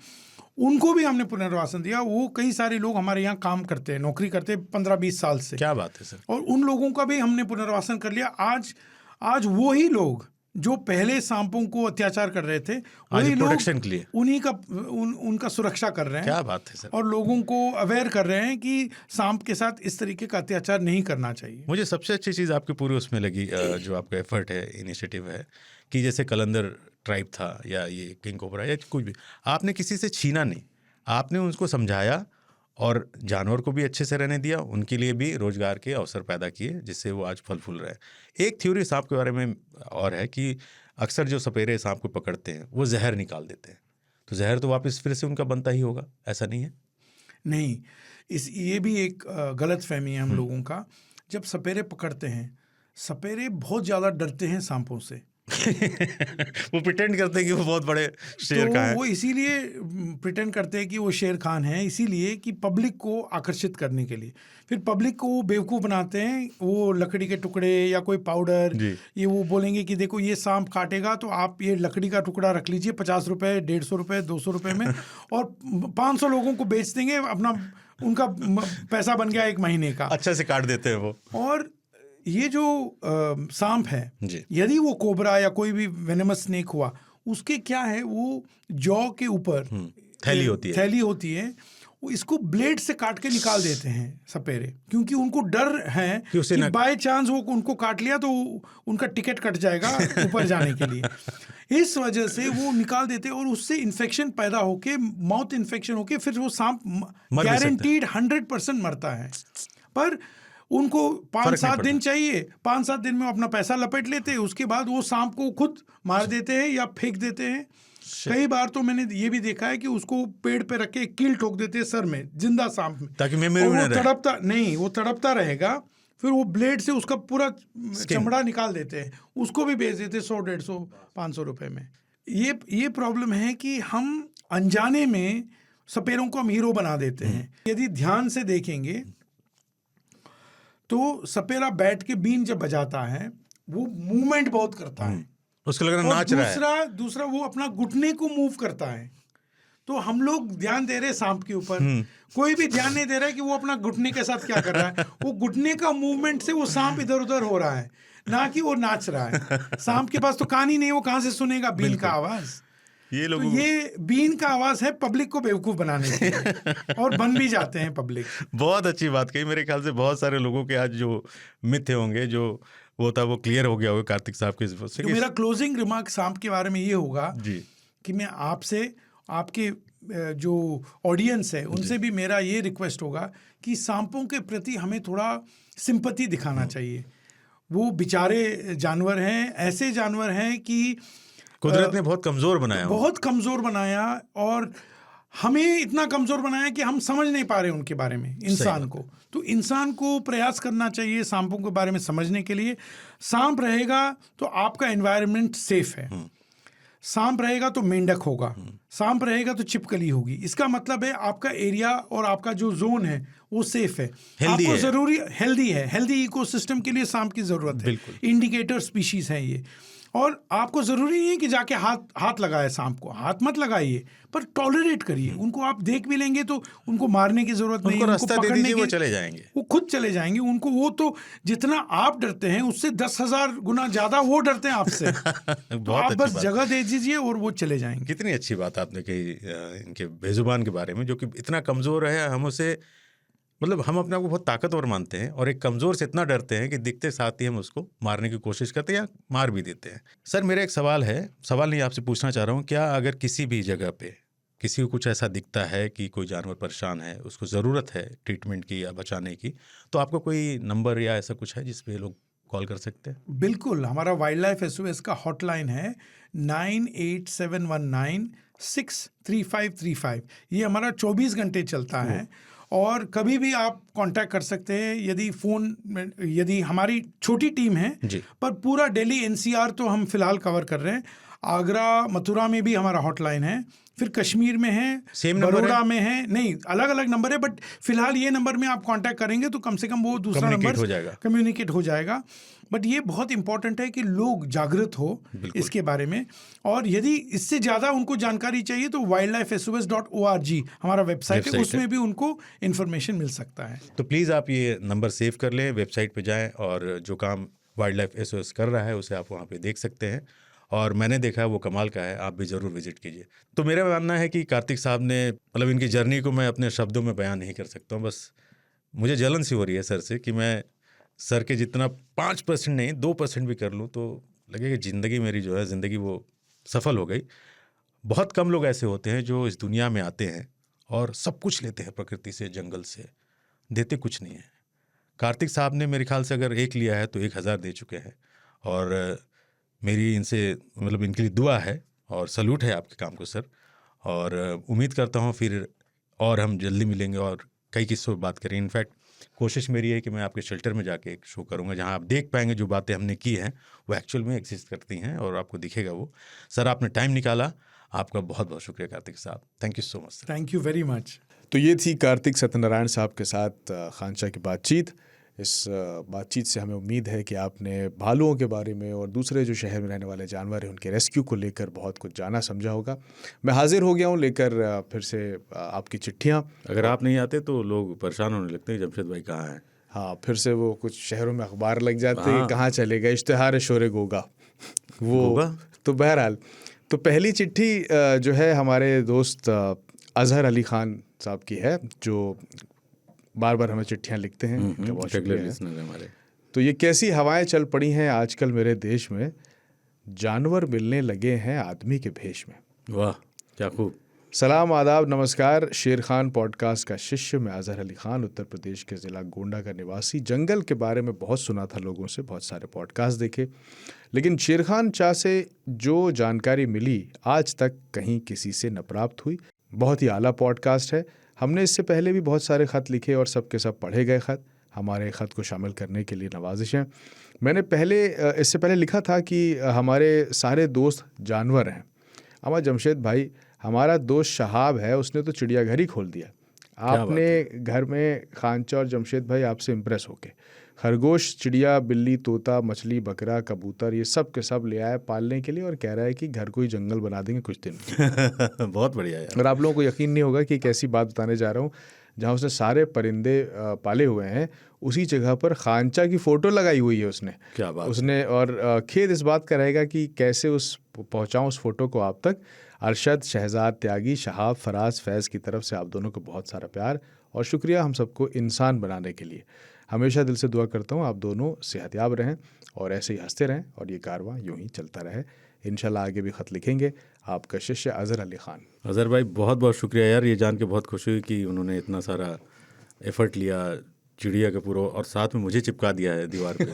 उनको भी हमने पुनर्वासन दिया। वो कई सारे लोग हमारे यहाँ काम करते हैं, नौकरी करते हैं 15-20 साल से। क्या बात है सर। और उन लोगों का भी हमने पुनर्वासन कर लिया। आज वही लोग जो पहले सांपों को अत्याचार कर रहे थे, वही लोग के लिए उन्हीं का उनका सुरक्षा कर रहे हैं। क्या बात है सर। और लोगों को अवेयर कर रहे हैं कि सांप के साथ इस तरीके का अत्याचार नहीं करना चाहिए। मुझे सबसे अच्छी चीज़ आपकी पूरी उसमें लगी, जो आपका एफर्ट है, इनिशिएटिव है, कि जैसे कलंदर ट्राइब था या ये किंग कोबरा या कुछ भी, आपने किसी से छीना नहीं, आपने उनको समझाया और जानवर को भी अच्छे से रहने दिया, उनके लिए भी रोजगार के अवसर पैदा किए, जिससे वो आज फल फूल रहे हैं। एक थ्योरी सांप के बारे में और है कि अक्सर जो सपेरे सांप को पकड़ते हैं वो जहर निकाल देते हैं, तो जहर तो वापस फिर से उनका बनता ही होगा, ऐसा नहीं है? नहीं, ये भी एक गलत फहमी है हम लोगों का। जब सपेरे पकड़ते हैं, सपेरे बहुत ज़्यादा डरते हैं सांपों से। वो प्रिटेंड करते हैं कि वो बहुत बड़े शेर खान हैं। वो इसीलिए प्रिटेंड करते हैं कि वो शेर खान हैं, इसीलिए कि पब्लिक को आकर्षित करने के लिए। फिर पब्लिक को वो बेवकूफ़ बनाते हैं, वो लकड़ी के टुकड़े या कोई पाउडर, ये वो बोलेंगे कि देखो ये सांप काटेगा तो आप ये लकड़ी का टुकड़ा रख लीजिए, 50 रुपये, 150 रुपये, 200 रुपये में, और 500 लोगों को बेच देंगे, अपना उनका पैसा बन गया 1 महीने का। अच्छा से काट देते हैं वो। और ये जो सांप है, यदि वो कोबरा या कोई भी वेनेमस स्नेक हुआ, उसके क्या है, वो जॉ के ऊपर थैली होती है, वो इसको ब्लेड से काट के निकाल देते हैं सपेरे, क्योंकि उनको डर है कि बाय चांस वो उनको काट लिया तो उनका टिकट कट जाएगा ऊपर जाने के लिए। इस वजह से वो निकाल देते हैं और उससे इन्फेक्शन पैदा होके, माउथ इन्फेक्शन होके, फिर वो सांप गारंटीड 100% मरता है। पर उनको 5-7 दिन चाहिए, 5-7 दिन में अपना पैसा लपेट लेते हैं, उसके बाद वो सांप को खुद मार देते हैं या फेंक देते हैं। कई बार तो मैंने ये भी देखा है कि उसको पेड़ पे रख के कील ठोक देते हैं सर में, जिंदा सांप में, ताकि मेमोरी में रहे। वो तड़पता रहेगा, फिर वो ब्लेड से उसका पूरा चमड़ा निकाल देते हैं, उसको भी बेच देते 100, 150, 500 रुपये में। ये प्रॉब्लम है कि हम अनजाने में सपेरों को हम हीरो बना देते हैं। यदि ध्यान से देखेंगे तो सपेरा बैठ के बीन जब बजाता है वो मूवमेंट बहुत करता है, उसको लग रहा है और नाच रहा है। दूसरा वो अपना घुटने को मूव करता है। तो हम लोग ध्यान दे रहे हैं सांप के ऊपर, कोई भी ध्यान नहीं दे रहा है कि वो अपना घुटने के साथ क्या कर रहा है। वो घुटने का मूवमेंट से वो सांप इधर उधर हो रहा है, ना कि वो नाच रहा है। सांप के पास तो कान ही नहीं, वो कहाँ से सुनेगा बीन का आवाज। ये लोग तो ये बीन का आवाज है पब्लिक को बेवकूफ बनाने के लिए, और बन भी जाते हैं पब्लिक। बहुत अच्छी बात कही। मेरे ख्याल से बहुत सारे लोगों के आज जो मिथ होंगे, जो वो था, वो क्लियर हो गया होगा कार्तिक साहब के से। तो मेरा क्लोजिंग रिमार्क सांप के बारे में ये होगा जी कि मैं आपसे, आपके जो ऑडियंस है उनसे भी मेरा ये रिक्वेस्ट होगा कि सांपों के प्रति हमें थोड़ा सिंपैथी दिखाना चाहिए। वो बेचारे जानवर हैं, ऐसे जानवर हैं कि कुदरत ने बहुत कमजोर बनाया, बहुत कमजोर बनाया, और हमें इतना कमजोर बनाया कि हम समझ नहीं पा रहे उनके बारे में, इंसान को। तो इंसान को प्रयास करना चाहिए सांपों के बारे में समझने के लिए। सांप रहेगा तो आपका एनवायरनमेंट सेफ है, सांप रहेगा तो मेंढक होगा, सांप रहेगा तो छिपकली होगी। इसका मतलब है आपका एरिया और आपका जो जोन है वो सेफ है, आपको जरूरी हेल्दी है। हेल्दी इकोसिस्टम के लिए सांप की जरूरत है। इंडिकेटर स्पीशीज है ये, और आपको जरूरी नहीं है कि जाके हाथ लगाए सांप को, हाथ मत लगाइए, पर टॉलरेट करिए उनको। आप देख भी लेंगे तो उनको मारने की जरूरत नहीं है, उनको पकड़ने की, वो चले जाएंगे, वो खुद चले जाएंगे। उनको वो तो जितना आप डरते हैं उससे 10,000 गुना ज्यादा वो डरते हैं आपसे। तो आप बस जगह दे दीजिए और वो चले जाएंगे। कितनी अच्छी बात आपने कही इनके बेजुबान के बारे में, जो कि इतना कमजोर है। हम उसे, मतलब हम अपने आप को बहुत ताकतवर मानते हैं, और एक कमज़ोर से इतना डरते हैं कि दिखते साथ ही हम उसको मारने की कोशिश करते हैं या मार भी देते हैं। सर, मेरा एक सवाल है, सवाल नहीं आपसे पूछना चाह रहा हूँ, क्या अगर किसी भी जगह पे किसी को कुछ ऐसा दिखता है कि कोई जानवर परेशान है, उसको ज़रूरत है ट्रीटमेंट की या बचाने की, तो आपका कोई नंबर या ऐसा कुछ है जिस पे लोग कॉल कर सकते हैं? बिल्कुल, हमारा वाइल्ड लाइफ SOS का हॉटलाइन है 9871963535। ये हमारा 24 घंटे चलता है, और कभी भी आप कांटेक्ट कर सकते हैं। यदि हमारी छोटी टीम है, पर पूरा दिल्ली NCR तो हम फिलहाल कवर कर रहे हैं। आगरा, मथुरा में भी हमारा हॉटलाइन है, फिर कश्मीर में है, बड़ौदा में है। नहीं, अलग अलग नंबर है, बट फिलहाल ये नंबर में आप कांटेक्ट करेंगे तो कम से कम वो दूसरा नंबर कम्युनिकेट हो जाएगा। बट ये बहुत इंपॉर्टेंट है कि लोग जागृत हो इसके बारे में, और यदि इससे ज़्यादा उनको जानकारी चाहिए तो wildlifesos.org हमारा वेबसाइट है, उसमें भी उनको इन्फॉर्मेशन मिल सकता है। तो प्लीज़ आप ये नंबर सेव कर लें, वेबसाइट पे जाएं, और जो काम वाइल्ड लाइफ SOS कर रहा है उसे आप वहाँ पे देख सकते हैं। और मैंने देखा है वो कमाल का है, आप भी ज़रूर विजिट कीजिए। तो मेरा मानना है कि कार्तिक साहब ने, मतलब इनकी जर्नी को मैं अपने शब्दों में बयान नहीं कर सकता हूँ। बस मुझे जलन सी हो रही है सर से कि मैं सर के जितना 5% नहीं 2% भी कर लूँ तो लगे कि ज़िंदगी मेरी जो है, ज़िंदगी वो सफल हो गई। बहुत कम लोग ऐसे होते हैं जो इस दुनिया में आते हैं और सब कुछ लेते हैं प्रकृति से, जंगल से, देते कुछ नहीं है। कार्तिक साहब ने मेरे ख्याल से अगर एक लिया है तो 1000 दे चुके हैं, और मेरी इनसे, मतलब इनके लिए दुआ है और सल्यूट है आपके काम को सर। और उम्मीद करता हूँ फिर और हम जल्दी मिलेंगे और कई किस्सों पर बात करें। इनफैक्ट कोशिश मेरी है कि मैं आपके शेल्टर में जाके एक शो करूँगा जहाँ आप देख पाएंगे जो बातें हमने की हैं वो एक्चुअल में एग्जिस्ट करती हैं, और आपको दिखेगा वो। सर, आपने टाइम निकाला, आपका बहुत बहुत शुक्रिया कार्तिक साहब। Thank you so much sir. Thank you very much. तो ये थी कार्तिक सत्यनारायण साहब के साथ खानचा की बातचीत। इस बातचीत से हमें उम्मीद है कि आपने भालुओं के बारे में और दूसरे जो शहर में रहने वाले जानवर हैं उनके रेस्क्यू को लेकर बहुत कुछ जाना समझा होगा। मैं हाजिर हो गया हूँ लेकर फिर से आपकी चिट्ठियाँ। अगर आप नहीं आते तो लोग परेशान होने लगते हैं, जमशेद भाई कहाँ हैं। हाँ, फिर से वो कुछ शहरों में अखबार लग जाते हैं, कहाँ चले गए, इश्तिहार शोरे गोगा वो। तो बहरहाल, तो पहली चिट्ठी जो है हमारे दोस्त अजहर अली खान साहब की है, जो बार बार हमें चिट्ठियाँ लिखते हैं। बहुत शुक्रिया हमारे। तो ये कैसी हवाएं चल पड़ी हैं आजकल मेरे देश में, जानवर मिलने लगे हैं आदमी के भेष में। वाह, क्या खूब। सलाम, आदाब, नमस्कार। शेर खान पॉडकास्ट का शिष्य मैं अजहर अली खान, उत्तर प्रदेश के ज़िला गोंडा का निवासी। जंगल के बारे में बहुत सुना था लोगों से, बहुत सारे पॉडकास्ट देखे, लेकिन शेर खान चा से जो जानकारी मिली आज तक कहीं किसी से न प्राप्त हुई। बहुत ही आला पॉडकास्ट है। हमने इससे पहले भी बहुत सारे ख़त लिखे और सब के सब पढ़े गए ख़त। हमारे ख़त को शामिल करने के लिए नवाजिशें। मैंने इससे पहले लिखा था कि हमारे सारे दोस्त जानवर हैं। अमा जमशेद भाई, हमारा दोस्त शहाब है, उसने तो चिड़ियाघर ही खोल दिया। आपने घर में खांचा और जमशेद भाई आपसे इम्प्रेस होके खरगोश, चिड़िया, बिल्ली, तोता, मछली, बकरा, कबूतर ये सब के सब ले आया पालने के लिए और कह रहा है कि घर को ही जंगल बना देंगे कुछ दिन में। बहुत बढ़िया यार। और आप लोगों को यकीन नहीं होगा कि एक ऐसी बात बताने जा रहा हूँ जहाँ उसने सारे परिंदे पाले हुए हैं, उसी जगह पर खांचा की फ़ोटो लगाई हुई है उसने। क्या बात उसने और खेद इस बात का रहेगा कि कैसे पहुँचाऊँ उस फोटो को आप तक। अरशद, शहजाद, त्यागी, शहाब, फराज, फैज़ की तरफ से आप दोनों को बहुत सारा प्यार और शुक्रिया हम सबको इंसान बनाने के लिए। हमेशा दिल से दुआ करता हूँ आप दोनों सेहतयाब रहें और ऐसे ही हंसते रहें और ये कारवां यूं ही चलता रहे। इंशाल्लाह आगे भी ख़त लिखेंगे। आपका शिष्य अज़हर अली ख़ान। अज़हर भाई, बहुत बहुत शुक्रिया यार, ये जान के बहुत खुशी हुई कि उन्होंने इतना सारा एफर्ट लिया चिड़िया का पूरा, और साथ में मुझे चिपका दिया है दीवार पे।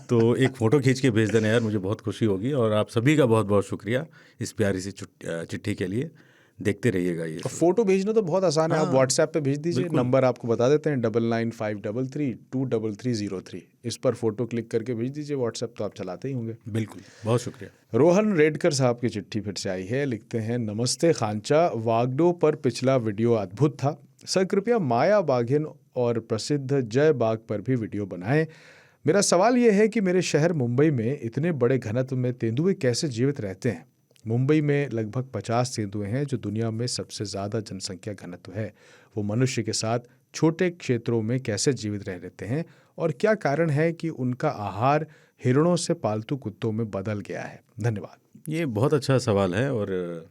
तो एक फ़ोटो खींच के भेज देना यार, मुझे बहुत खुशी होगी। और आप सभी का बहुत बहुत शुक्रिया इस प्यारी सी चिट्ठी के लिए। देखते रहिएगा ये। फ़ोटो भेजना तो बहुत आसान है, आप व्हाट्सएप पे भेज दीजिए। नंबर आपको बता देते हैं 9953332303। इस पर फ़ोटो क्लिक करके भेज दीजिए। व्हाट्सएप तो आप चलाते ही होंगे। बिल्कुल, बहुत शुक्रिया। रोहन रेडकर साहब की चिट्ठी फिर से आई है। लिखते हैं, नमस्ते खांचा, वागडो पर पिछला वीडियो अद्भुत था। सर कृपया माया बाघिन और प्रसिद्ध जय बाघ पर भी वीडियो बनाएं। मेरा सवाल यह है कि मेरे शहर मुंबई में इतने बड़े घनत्व में तेंदुए कैसे जीवित रहते हैं। मुंबई में लगभग 50 तेंदुए हैं, जो दुनिया में सबसे ज़्यादा जनसंख्या घनत्व है। वो मनुष्य के साथ छोटे क्षेत्रों में कैसे जीवित रह लेते हैं और क्या कारण है कि उनका आहार हिरणों से पालतू कुत्तों में बदल गया है। धन्यवाद। ये बहुत अच्छा सवाल है और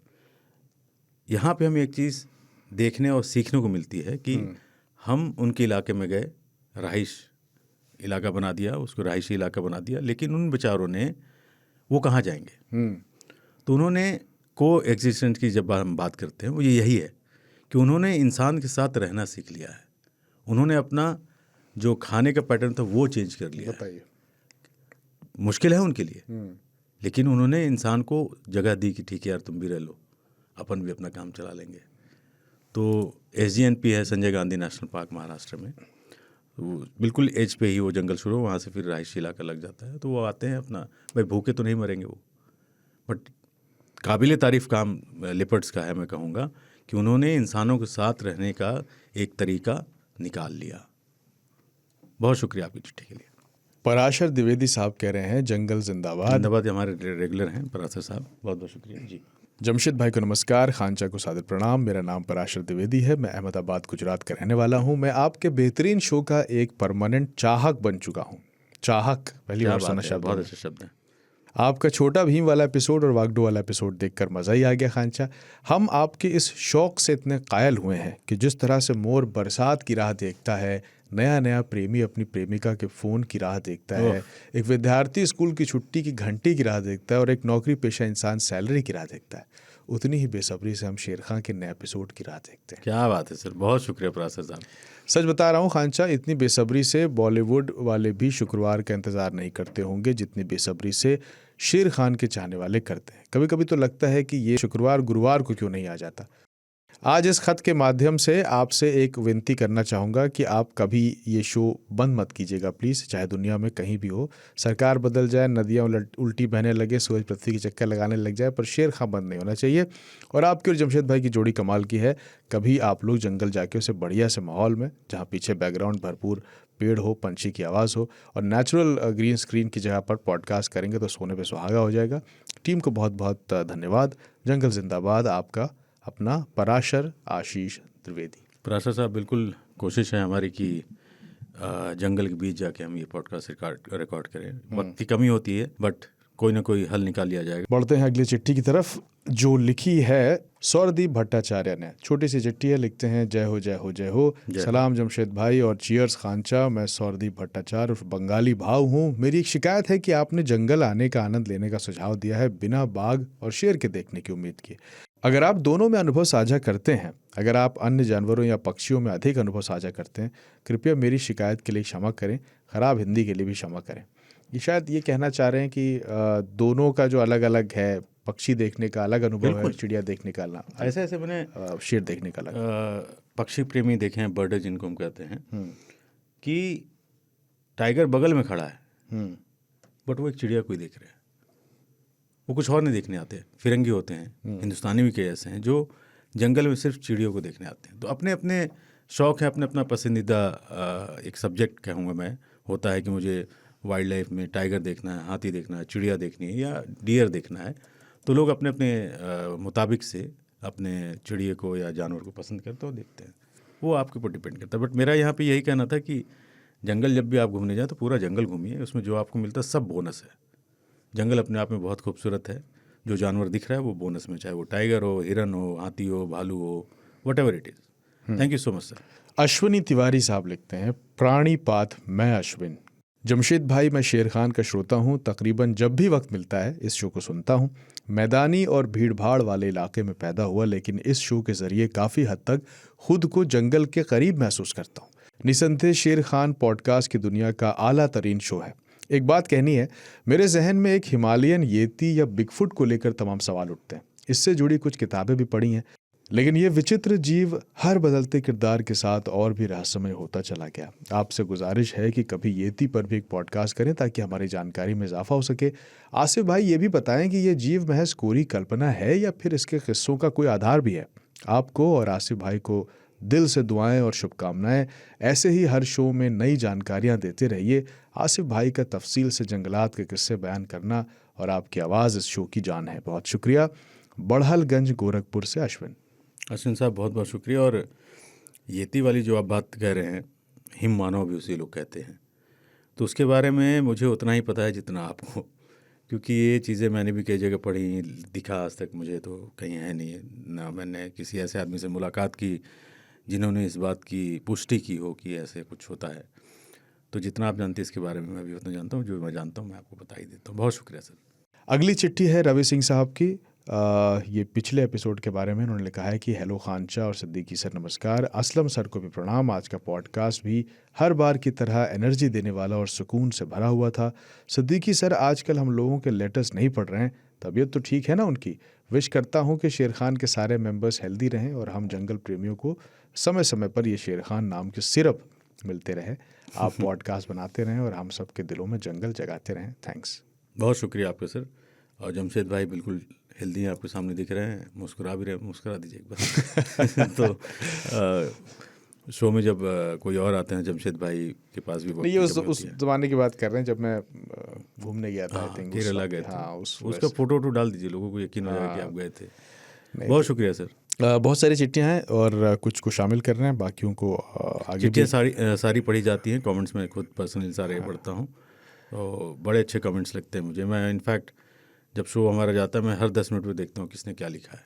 यहाँ पे हमें एक चीज़ देखने और सीखने को मिलती है कि हम उनके इलाके में गए, रहाइश इलाका बना दिया, उसको रहायशी इलाका बना दिया, लेकिन उन बेचारों ने वो कहाँ जाएंगे। तो उन्होंने को एग्जिस्टेंस की जब हम बात करते हैं वो यही है कि उन्होंने इंसान के साथ रहना सीख लिया है। उन्होंने अपना जो खाने का पैटर्न था वो चेंज कर लिया। बताइए। मुश्किल है उनके लिए, लेकिन उन्होंने इंसान को जगह दी कि ठीक है यार, तुम भी रह लो, अपन भी अपना काम चला लेंगे। तो SGNP है, संजय गांधी नेशनल पार्क, महाराष्ट्र में। वो बिल्कुल एज पे ही वो जंगल शुरू, वहाँ से फिर रहायशी इलाका लग जाता है। तो वो आते हैं अपना, भाई भूखे तो नहीं मरेंगे वो, बट काबिल तारीफ़ काम लिपर्ड्स का है। मैं कहूँगा कि उन्होंने इंसानों के साथ रहने का एक तरीका निकाल लिया। बहुत शुक्रिया आपकी चिट्ठी के लिए। पराशर द्विवेदी साहब कह रहे हैं, जंगल जिंदाबाद। जिंदाबाद, हमारे रेगुलर हैं पराशर साहब, बहुत बहुत शुक्रिया जी। जमशेद भाई को नमस्कार, खांचा को सादर प्रणाम। मेरा नाम पराशर द्विवेदी है, मैं अहमदाबाद गुजरात का रहने वाला हूँ। मैं आपके बेहतरीन शो का एक परमानेंट चाहक बन चुका हूँ। चाहक पहली बार सुना शब्द, बहुत अच्छा शब्द है। आपका छोटा भीम वाला एपिसोड और वागडो वाला एपिसोड देखकर मज़ा ही आ गया खांचा। हम आपके इस शौक़ से इतने कायल हुए हैं कि जिस तरह से मोर बरसात की राह देखता है, नया नया प्रेमी अपनी प्रेमिका के फ़ोन की राह देखता है, एक विद्यार्थी स्कूल की छुट्टी की घंटी की राह देखता है और एक नौकरी पेशा इंसान सैलरी की राह देखता है, उतनी ही बेसब्री से हम शेर खां के नए एपिसोड की राह देखते हैं। क्या बात है सर, बहुत शुक्रिया पराशर साहब। सच बता रहा हूँ खांचा, इतनी बेसब्री से बॉलीवुड वाले भी शुक्रवार का इंतज़ार नहीं करते होंगे जितनी बेसब्री से शेर खान के चाहने वाले करते हैं। कभी कभी तो लगता है कि ये शुक्रवार गुरुवार को क्यों नहीं आ जाता। आज इस खत के माध्यम से आपसे एक विनती करना चाहूँगा कि आप कभी ये शो बंद मत कीजिएगा प्लीज़, चाहे दुनिया में कहीं भी हो, सरकार बदल जाए, नदियाँ उल्टी बहने लगे, सूरज पृथ्वी के चक्कर लगाने लग जाए, पर शेर खां बंद नहीं होना चाहिए। और आपकी और जमशेद भाई की जोड़ी कमाल की है। कभी आप लोग जंगल जाके उसे बढ़िया से माहौल में, जहाँ पीछे बैकग्राउंड भरपूर पेड़ हो, पंछी की आवाज़ हो और नेचुरल ग्रीन स्क्रीन की जगह पर पॉडकास्ट करेंगे तो सोने पे सुहागा हो जाएगा। टीम को बहुत बहुत धन्यवाद। जंगल जिंदाबाद। आपका अपना पराशर आशीष त्रिवेदी। पराशर साहब, बिल्कुल कोशिश है हमारी कि जंगल के बीच जाके हम ये पॉडकास्ट रिकॉर्ड करें। वक्त की कमी होती है, बट कोई ना कोई हल निकाल लिया जाएगा। बढ़ते हैं अगली चिट्ठी की तरफ, जो लिखी है सौरदीप भट्टाचार्य ने। छोटी सी चिट्ठी है, लिखते हैं, जय हो जय हो जय हो। सलाम जमशेद भाई और चीयर्स खांचा। मैं सौरदीप भट्टाचार्य और बंगाली भाव हूँ। मेरी एक शिकायत है कि आपने जंगल आने का आनंद लेने का सुझाव दिया है बिना बाघ और शेर के देखने की उम्मीद किए। अगर आप दोनों में अनुभव साझा करते हैं, अगर आप अन्य जानवरों या पक्षियों में अधिक अनुभव साझा करते हैं, कृपया मेरी शिकायत के लिए क्षमा करें, ख़राब हिंदी के लिए भी क्षमा करें। ये शायद ये कहना चाह रहे हैं कि दोनों का जो अलग अलग है, पक्षी देखने का अलग अनुभव है, चिड़िया देखने का अलग, ऐसे ऐसे मैंने शेर देखने का अलग। पक्षी प्रेमी देखे हैं, बर्ड जिनको हम कहते हैं, कि टाइगर बगल में खड़ा है बट वो एक चिड़िया को ही देख रहे हैं। वो कुछ और नहीं देखने आते, फिरंगी होते हैं, हिंदुस्तानी भी कई ऐसे हैं जो जंगल में सिर्फ चिड़ियों को देखने आते हैं। तो अपने अपने शौक़ है, अपने अपना पसंदीदा एक सब्जेक्ट कहूँगा मैं, होता है कि मुझे वाइल्ड लाइफ में टाइगर देखना है, हाथी देखना है, चिड़िया देखनी है या डियर देखना है। तो लोग अपने अपने मुताबिक से अपने चिड़िया को या जानवर को पसंद करते हो देखते हैं, वो आपके ऊपर डिपेंड करता है। बट मेरा यहाँ पे यही कहना था कि जंगल जब भी आप घूमने जाए तो पूरा जंगल घूमिए, उसमें जो आपको मिलता है सब बोनस है। जंगल अपने आप में बहुत खूबसूरत है, जो जानवर दिख रहा है वो बोनस में, चाहे वो टाइगर हो, हिरन हो, हाथी हो, भालू हो, whatever it is. Thank you so much sir. Ashwini Tiwari साहब लिखते हैं, प्राणी पाथ मैं अश्विन। जमशेद भाई, मैं शेर खान का श्रोता हूँ, तकरीबन जब भी वक्त मिलता है इस शो को सुनता हूँ। मैदानी और भीड़भाड़ वाले इलाके में पैदा हुआ, लेकिन इस शो के ज़रिए काफ़ी हद तक खुद को जंगल के करीब महसूस करता हूँ। निसंदेह शेर खान पॉडकास्ट की दुनिया का आला तरीन शो है। एक बात कहनी है, मेरे जहन में एक हिमालयन येती या बिगफुट को लेकर तमाम सवाल उठते हैं। इससे जुड़ी कुछ किताबें भी पढ़ी हैं, लेकिन ये विचित्र जीव हर बदलते किरदार के साथ और भी रहस्यमय होता चला गया। आपसे गुजारिश है कि कभी येती पर भी एक पॉडकास्ट करें ताकि हमारी जानकारी में इजाफा हो सके। आसिफ भाई ये भी बताएं कि ये जीव महज कोरी कल्पना है या फिर इसके किस्सों का कोई आधार भी है। आपको और आसिफ भाई को दिल से दुआएं और शुभकामनाएं। ऐसे ही हर शो में नई जानकारियां देते रहिए। आसिफ भाई का तफसील से जंगलात के किस्से बयान करना और आपकी आवाज़ इस शो की जान है। बहुत शुक्रिया। बड़हलगंज गोरखपुर से अश्विन। अश्विन साहब बहुत बहुत शुक्रिया। और येती वाली जो आप बात कह रहे हैं, हिम मानव भी उसे लोग कहते हैं, तो उसके बारे में मुझे उतना ही पता है जितना आपको, क्योंकि ये चीज़ें मैंने भी कई जगह पढ़ी, दिखा आज तक मुझे तो कहीं है नहीं है, ना मैंने किसी ऐसे आदमी से मुलाकात की जिन्होंने इस बात की पुष्टि की हो कि ऐसे कुछ होता है। तो जितना आप जानते हैं इसके बारे में मैं भी उतना जानता हूँ, जो मैं जानता हूँ मैं आपको बता ही देता हूँ। बहुत शुक्रिया सर। अगली चिट्ठी है रवि सिंह साहब की। ये पिछले एपिसोड के बारे में उन्होंने लिखा है कि हेलो खानचा और सिद्दीकी सर नमस्कार, असलम सर को भी प्रणाम। आज का पॉडकास्ट भी हर बार की तरह एनर्जी देने वाला और सुकून से भरा हुआ था। सिद्दीकी सर, आजकल हम लोगों के लेटर्स नहीं पढ़ रहे हैं, तबीयत तो ठीक है ना उनकी? विश करता हूँ कि शेर खान के सारे मेंबर्स हेल्दी रहें और हम जंगल प्रेमियों को समय समय पर ये शेर खान नाम की सिरप मिलते रहे। आप पॉडकास्ट बनाते रहें और हम सब के दिलों में जंगल जगाते रहें। थैंक्स। बहुत शुक्रिया आपका सर। और जमशेद भाई बिल्कुल हेल्दी हैं, आपके सामने दिख रहे हैं, मुस्कुरा भी रहे, मुस्कुरा दीजिए एक बार। तो शो में जब कोई और आते हैं जमशेद भाई के पास भी नहीं, ये उस ज़माने की बात कर रहे हैं जब मैं घूमने गया था, आई थिंक केरला गए थे। हाँ, उसका फोटो डाल दीजिए, लोगों को यकीन हो जाएगा कि आप गए थे। बहुत शुक्रिया सर। बहुत सारी चिट्ठियाँ हैं और कुछ को शामिल कर रहे हैं, बाकियों को आगे। चिट्ठियाँ सारी पढ़ी जाती हैं, कमेंट्स में खुद पर्सनली सारे पढ़ता हूँ, तो बड़े अच्छे कमेंट्स लगते हैं मुझे। मैं इनफैक्ट जब शो हमारा जाता है मैं हर 10 मिनट में देखता हूँ किसने क्या लिखा है,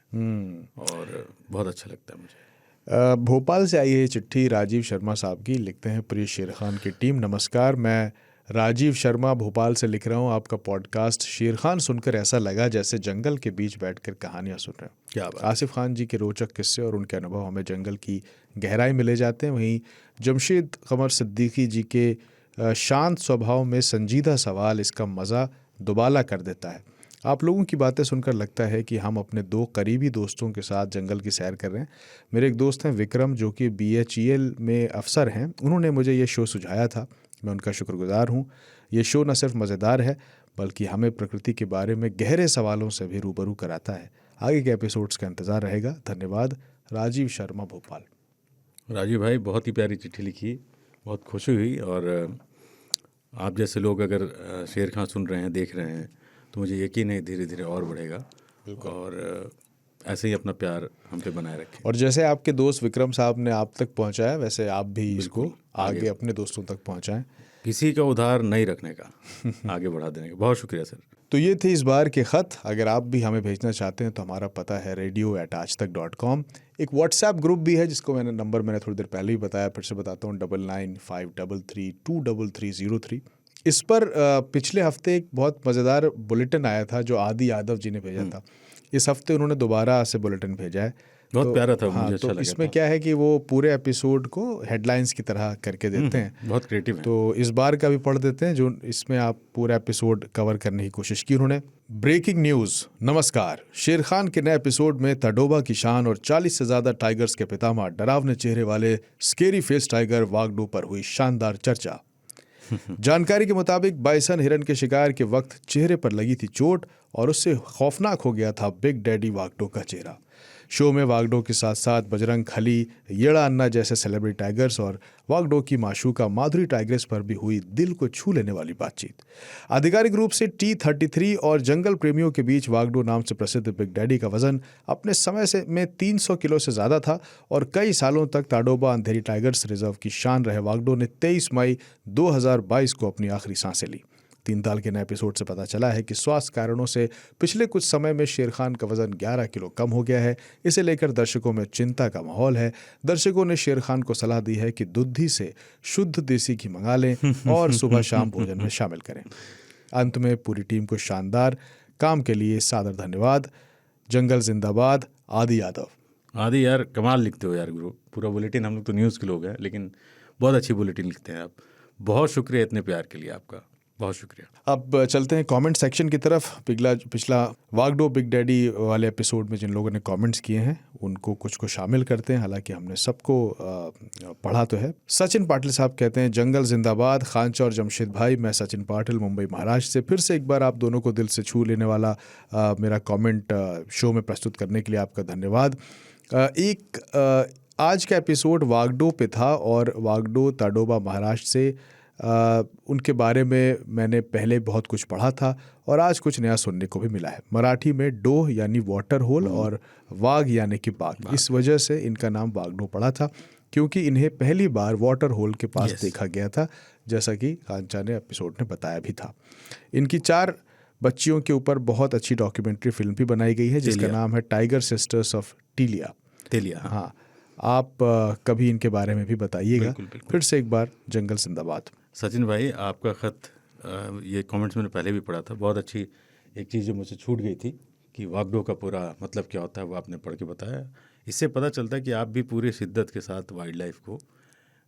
और बहुत अच्छा लगता है मुझे। भोपाल से आई है चिट्ठी राजीव शर्मा साहब की। लिखते हैं, प्रिय शेर खान की टीम नमस्कार, मैं राजीव शर्मा भोपाल से लिख रहा हूँ। आपका पॉडकास्ट शेर खान सुनकर ऐसा लगा जैसे जंगल के बीच बैठकर कहानियाँ सुन रहे हो। क्या बात। आसिफ खान जी के रोचक किस्से और उनके अनुभव हमें जंगल की गहराई में ले जाते हैं। वहीं जमशेद कमर सिद्दीकी जी के शांत स्वभाव में संजीदा सवाल इसका मज़ा दुबाला कर देता है। आप लोगों की बातें सुनकर लगता है कि हम अपने 2 करीबी दोस्तों के साथ जंगल की सैर कर रहे हैं। मेरे एक दोस्त हैं विक्रम, जो कि BHEL में अफसर हैं। उन्होंने मुझे ये शो सुझाया था, मैं उनका शुक्रगुजार हूँ। ये शो न सिर्फ मज़ेदार है बल्कि हमें प्रकृति के बारे में गहरे सवालों से भी रूबरू कराता है। आगे के एपिसोड्स का इंतज़ार रहेगा। धन्यवाद। राजीव शर्मा भोपाल। राजीव भाई बहुत ही प्यारी चिट्ठी लिखी, बहुत खुशी हुई। और आप जैसे लोग अगर शेर खान सुन रहे हैं, देख रहे हैं, तो मुझे यकीन है धीरे धीरे और बढ़ेगा। और ऐसे ही अपना प्यार हम पे बनाए रखें। और जैसे आपके दोस्त विक्रम साहब ने आप तक पहुंचाया, वैसे आप भी इसको आगे अपने दोस्तों तक पहुंचाएं। किसी का उधार नहीं रखने का, आगे बढ़ा देने का। बहुत शुक्रिया सर। तो ये थे इस बार के ख़त। अगर आप भी हमें भेजना चाहते हैं तो हमारा पता है radio@aajtak.com। एक व्हाट्सएप ग्रुप भी है जिसको मैंने थोड़ी देर पहले ही बताया, फिर से बताता हूँ, 9995332303। इस पर पिछले हफ्ते एक बहुत मज़ेदार बुलेटिन आया था जो आदि यादव जी ने भेजा था। इस हफ्ते उन्होंने दोबारा से बुलेटिन भेजा है। बहुत प्यारा था, मुझे अच्छा तो लगा इसमें था। क्या है कि वो पूरे एपिसोड को हेडलाइंस की तरह करके देते हैं। बहुत क्रिएटिव है। तो इस बार का भी पढ़ देते हैं, जो इसमें आप पूरा एपिसोड कवर करने की कोशिश की उन्होंने। Breaking news. नमस्कार, शेर खान के नए एपिसोड में तडोबा की शान और 40 से ज़्यादा टाइगर्स के पितामह डरावने चेहरे वाले स्केरी फेस टाइगर वागडू पर हुई शानदार चर्चा। जानकारी के मुताबिक बाइसन हिरन के शिकार के वक्त चेहरे पर लगी थी चोट और उससे खौफनाक हो गया था बिग डैडी वागडो का चेहरा। शो में वागडो के साथ साथ बजरंग खली, येड़ा अन्ना जैसे सेलिब्रिटी टाइगर्स और वागडो की माशूका माधुरी टाइग्रेस पर भी हुई दिल को छू लेने वाली बातचीत। आधिकारिक रूप से T33 और जंगल प्रेमियों के बीच वागडो नाम से प्रसिद्ध बिग डैडी का वजन अपने समय से में 300 किलो से ज़्यादा था और कई सालों तक ताडोबा अंधेरी टाइगर्स रिजर्व की शान रहे वागडो ने 23 मई 2022 को अपनी आखिरी सांसें ली। 3 ताल के नए एपिसोड से पता चला है कि स्वास्थ्य कारणों से पिछले कुछ समय में शेर खान का वजन 11 किलो कम हो गया है। इसे लेकर दर्शकों में चिंता का माहौल है। दर्शकों ने शेर खान को सलाह दी है कि दुधी से शुद्ध देसी घी मंगा लें और सुबह शाम भोजन में शामिल करें। अंत में पूरी टीम को शानदार काम के लिए सादर धन्यवाद। जंगल जिंदाबाद, आदि यादव। आदि यार कमाल लिखते हो यार गुरु। पूरा बुलेटिन, हम लोग तो न्यूज़ के लोग हैं लेकिन बहुत अच्छी बुलेटिन लिखते हैं आप। बहुत शुक्रिया इतने प्यार के लिए आपका, बहुत शुक्रिया। अब चलते हैं कमेंट सेक्शन की तरफ। पिछला वागडो बिग डैडी वाले एपिसोड में जिन लोगों ने कमेंट्स किए हैं उनको कुछ को शामिल करते हैं, हालांकि हमने सबको पढ़ा तो है। सचिन पाटिल साहब कहते हैं जंगल जिंदाबाद, खानचा और जमशेद भाई। मैं सचिन पाटिल, मुंबई महाराष्ट्र से। फिर से एक बार आप दोनों को दिल से छू लेने वाला मेरा कमेंट शो में प्रस्तुत करने के लिए आपका धन्यवाद। आज का एपिसोड वागडो पे था और वागडो ताडोबा महाराष्ट्र से उनके बारे में मैंने पहले बहुत कुछ पढ़ा था और आज कुछ नया सुनने को भी मिला है। मराठी में डोह यानी वाटर होल और वाघ यानी कि बाघ, इस वजह से इनका नाम वागडो पड़ा था क्योंकि इन्हें पहली बार वाटर होल के पास देखा गया था, जैसा कि खानचा ने एपिसोड में बताया भी था। इनकी 4 बच्चियों के ऊपर बहुत अच्छी डॉक्यूमेंट्री फिल्म भी बनाई गई है जिसका नाम है टाइगर सिस्टर्स ऑफ टेलिया। हाँ, आप कभी इनके बारे में भी बताइएगा। फिर से एक बार जंगल जिंदाबाद। सचिन भाई, आपका ख़त, ये कमेंट्स मैंने पहले भी पढ़ा था। बहुत अच्छी एक चीज़ जो मुझसे छूट गई थी कि वागडो का पूरा मतलब क्या होता है, वो आपने पढ़ के बताया। इससे पता चलता है कि आप भी पूरी शिद्दत के साथ वाइल्ड लाइफ को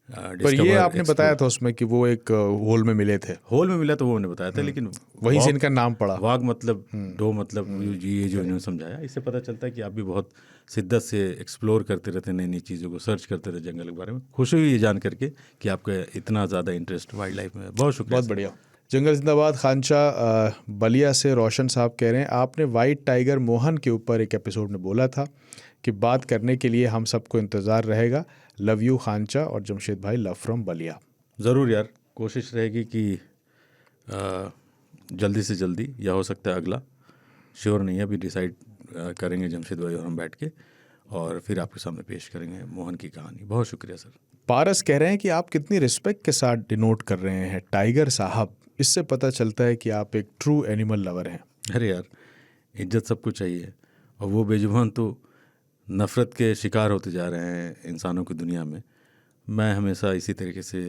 पर ये आपने बताया था उसमें कि वो एक होल में मिले थे। होल में मिला तो वो उन्होंने बताया था, लेकिन वहीं से इनका नाम पड़ा। वाघ मतलब डो मतलब ये जो इन्होंने समझाया, इससे पता चलता है कि आप भी बहुत शिद्दत से एक्सप्लोर करते रहते हैं, नई नई चीज़ों को सर्च करते रहते जंगल के बारे में। खुशी हुई ये जान करके कि आपका इतना ज़्यादा इंटरेस्ट वाइल्ड लाइफ में। बहुत शुक्रिया, बहुत बढ़िया। जंगल जिंदाबाद। खानचा बलिया से रोशन साहब कह रहे हैं आपने वाइट टाइगर मोहन के ऊपर एक एपिसोड में बोला था कि बात करने के लिए हम सबको इंतज़ार रहेगा। लव यू खानचा और जमशेद भाई, लव फ्रॉम बलिया। ज़रूर यार, कोशिश रहेगी कि जल्दी से जल्दी, या हो सकता है अगला, श्योर नहीं है, अभी डिसाइड करेंगे जमशेद भाई और हम बैठ के, और फिर आपके सामने पेश करेंगे मोहन की कहानी। बहुत शुक्रिया सर। पारस कह रहे हैं कि आप कितनी रिस्पेक्ट के साथ डिनोट कर रहे हैं टाइगर साहब। इससे पता चलता है कि आप एक ट्रू एनिमल लवर हैं। अरे यार, इज्जत सबको चाहिए, और वो बेजुबान तो नफ़रत के शिकार होते जा रहे हैं इंसानों की दुनिया में। मैं हमेशा इसी तरीके से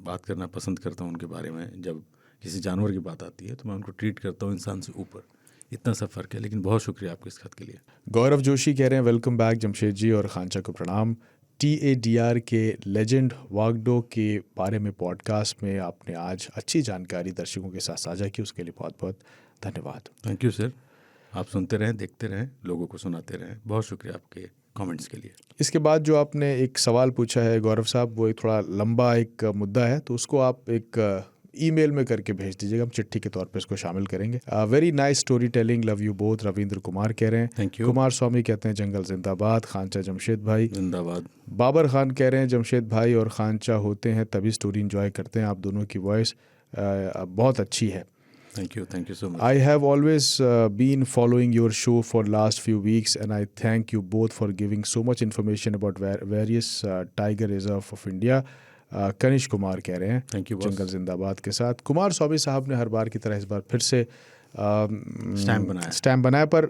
बात करना पसंद करता हूँ उनके बारे में। जब किसी जानवर की बात आती है तो मैं उनको ट्रीट करता हूँ इंसान से ऊपर। इतना सा फ़र्क है, लेकिन बहुत शुक्रिया आपके इस खत के लिए। गौरव जोशी कह रहे हैं वेलकम बैक जमशेद जी और खानचा को प्रणाम। TADR के लेजेंड वागडो के बारे में पॉडकास्ट में आपने आज अच्छी जानकारी दर्शकों के साथ साझा की, उसके लिए बहुत बहुत धन्यवाद। Thank you sir. आप सुनते रहें, देखते रहें, लोगों को सुनाते रहें। बहुत शुक्रिया आपके कमेंट्स के लिए। इसके बाद जो आपने एक सवाल पूछा है गौरव साहब, वो एक थोड़ा लंबा एक मुद्दा है, तो उसको आप एक ईमेल में करके भेज दीजिएगा, हम चिट्ठी के तौर पे इसको शामिल करेंगे। Very nice story telling, love you both. Ravindra Kumar कह रहे हैं थैंक यू। कुमार स्वामी कहते हैं जंगल जिंदाबाद। खानचा जमशेद भाई जिंदाबाद। बाबर खान कह रहे हैं जमशेद भाई और खानचा होते हैं तभी स्टोरी एंजॉय करते हैं, आप दोनों की वॉइस बहुत अच्छी है। Thank you so much. I have always been following your show for last few weeks and I thank you both for giving so much information about various tiger reserve of India. कनिश कुमार कह रहे हैं Thank you, boss. जंगल जिंदाबाद के साथ। कुमार स्वामी साहब ने हर बार की तरह इस बार फिर से स्टैम्प बनाया, पर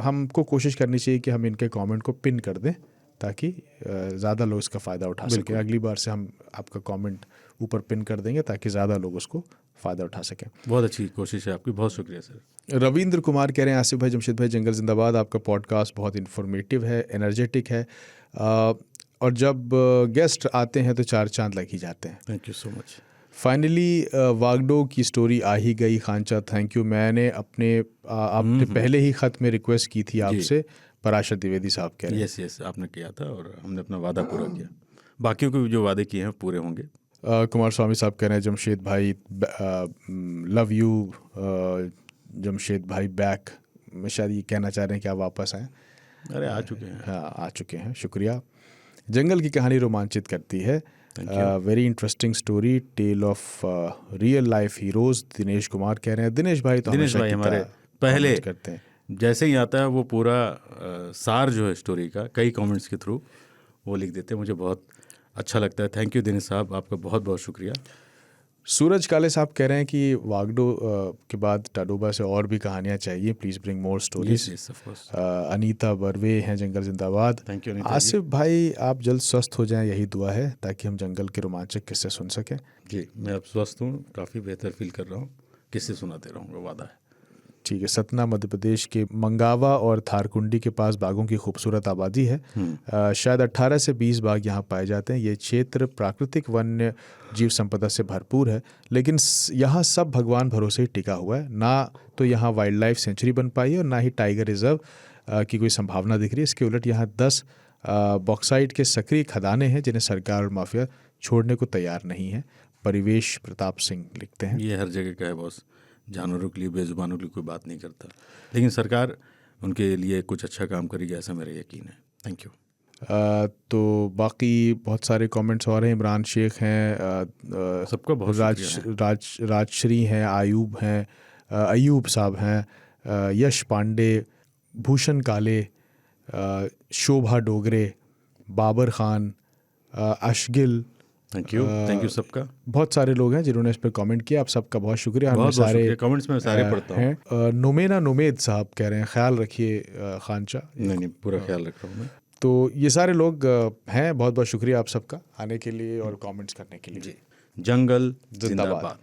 हमको कोशिश करनी चाहिए कि हम इनके कमेंट को पिन कर दें ताकि ज़्यादा लोग इसका फ़ायदा उठा सकें। अगली बार से हम आपका कमेंट ऊपर पिन कर देंगे ताकि ज़्यादा लोग उसको फ़ायदा उठा सकें। बहुत अच्छी कोशिश है आपकी, बहुत शुक्रिया सर। रविंद्र कुमार कह रहे हैं आसिफ भाई, जमशेद भाई, जंगल जिंदाबाद। आपका पॉडकास्ट बहुत इन्फॉर्मेटिव है, एनर्जेटिक है, और जब गेस्ट आते हैं तो 4 चांद लग ही जाते हैं। Thank you so much. Finally Wagdo की स्टोरी आ ही गई। खानचा थैंक यू। मैंने आपने पहले ही ख़त में रिक्वेस्ट की थी आपसे, पराशर द्विवेदी साहब कह रहे हैं। यस आपने किया था और हमने अपना वादा पूरा किया। बाकियों को भी जो वादे किए हैं पूरे होंगे। कुमार स्वामी साहब कह रहे हैं जमशेद भाई लव यू जमशेद भाई बैक, में शायद ये कहना चाह रहे हैं कि आप वापस आएँ। अरे आ चुके हैं। हाँ आ चुके हैं, शुक्रिया। जंगल की कहानी रोमांचित करती है, very interesting story, tale of real life heroes, Dinesh Kumar कह रहे हैं। दिनेश भाई तो दिनेश भाई हमारे पहले करते हैं, जैसे ही आता है वो पूरा सार जो है स्टोरी का कई कमेंट्स के थ्रू वो लिख देते हैं, मुझे बहुत अच्छा लगता है। थैंक यू दिनेश साहब, आपका बहुत बहुत शुक्रिया। सूरज काले साहब कह रहे हैं कि वागडो के बाद टाडोबा से और भी कहानियाँ चाहिए, please bring more stories. Anita Barve हैं जंगल जिंदाबाद। थैंक यू आसिफ भाई आप जल्द स्वस्थ हो जाएं, यही दुआ है, ताकि हम जंगल के रोमांचक किस्से सुन सकें। जी मैं अब स्वस्थ हूँ, काफ़ी बेहतर फील कर रहा हूँ, किस्से सुनाते रहूँगा, वादा है। ठीक है। सतना मध्य प्रदेश के मंगावा और थारकुंडी के पास बाघों की खूबसूरत आबादी है। शायद 18 से 20 बाघ यहाँ पाए जाते हैं। ये क्षेत्र प्राकृतिक वन्य जीव संपदा से भरपूर है, लेकिन यहाँ सब भगवान भरोसे ही टिका हुआ है। ना तो यहाँ वाइल्ड लाइफ सेंचुरी बन पाई है और ना ही टाइगर रिजर्व की कोई संभावना दिख रही है। इसके उलट यहाँ 10 बॉक्साइट के सक्रिय खदानें हैं जिन्हें सरकार और माफिया छोड़ने को तैयार नहीं है। परिवेश प्रताप सिंह लिखते हैं, ये हर जगह का है बॉस, जानवरों के लिए, बेजुबानों के लिए कोई बात नहीं करता, लेकिन सरकार उनके लिए कुछ अच्छा काम करेगी, ऐसा मेरा यकीन है। Thank you. तो बाकी बहुत सारे कमेंट्स और हैं। इमरान शेख हैं, सबका बहुत राजश्री हैं, आयूब हैं, अयूब साहब हैं, यश पांडे, भूषण काले, शोभा डोगरे, बाबर खान, अशगिल, थैंक यू सबका। बहुत सारे लोग हैं जिन्होंने इस पर कमेंट किया, आप सबका बहुत शुक्रिया। बहुत सारे कमेंट्स में सारे पढ़ता हूँ। नोमेना नोमेद साहब कह रहे हैं ख्याल रखिए खानचा। नहीं पूरा ख्याल रख रहा हूँ मैं। तो ये सारे लोग हैं, बहुत बहुत शुक्रिया आप सबका आने के लिए और कमेंट्स करने के लिए। जी, जंगल जिंदाबाद।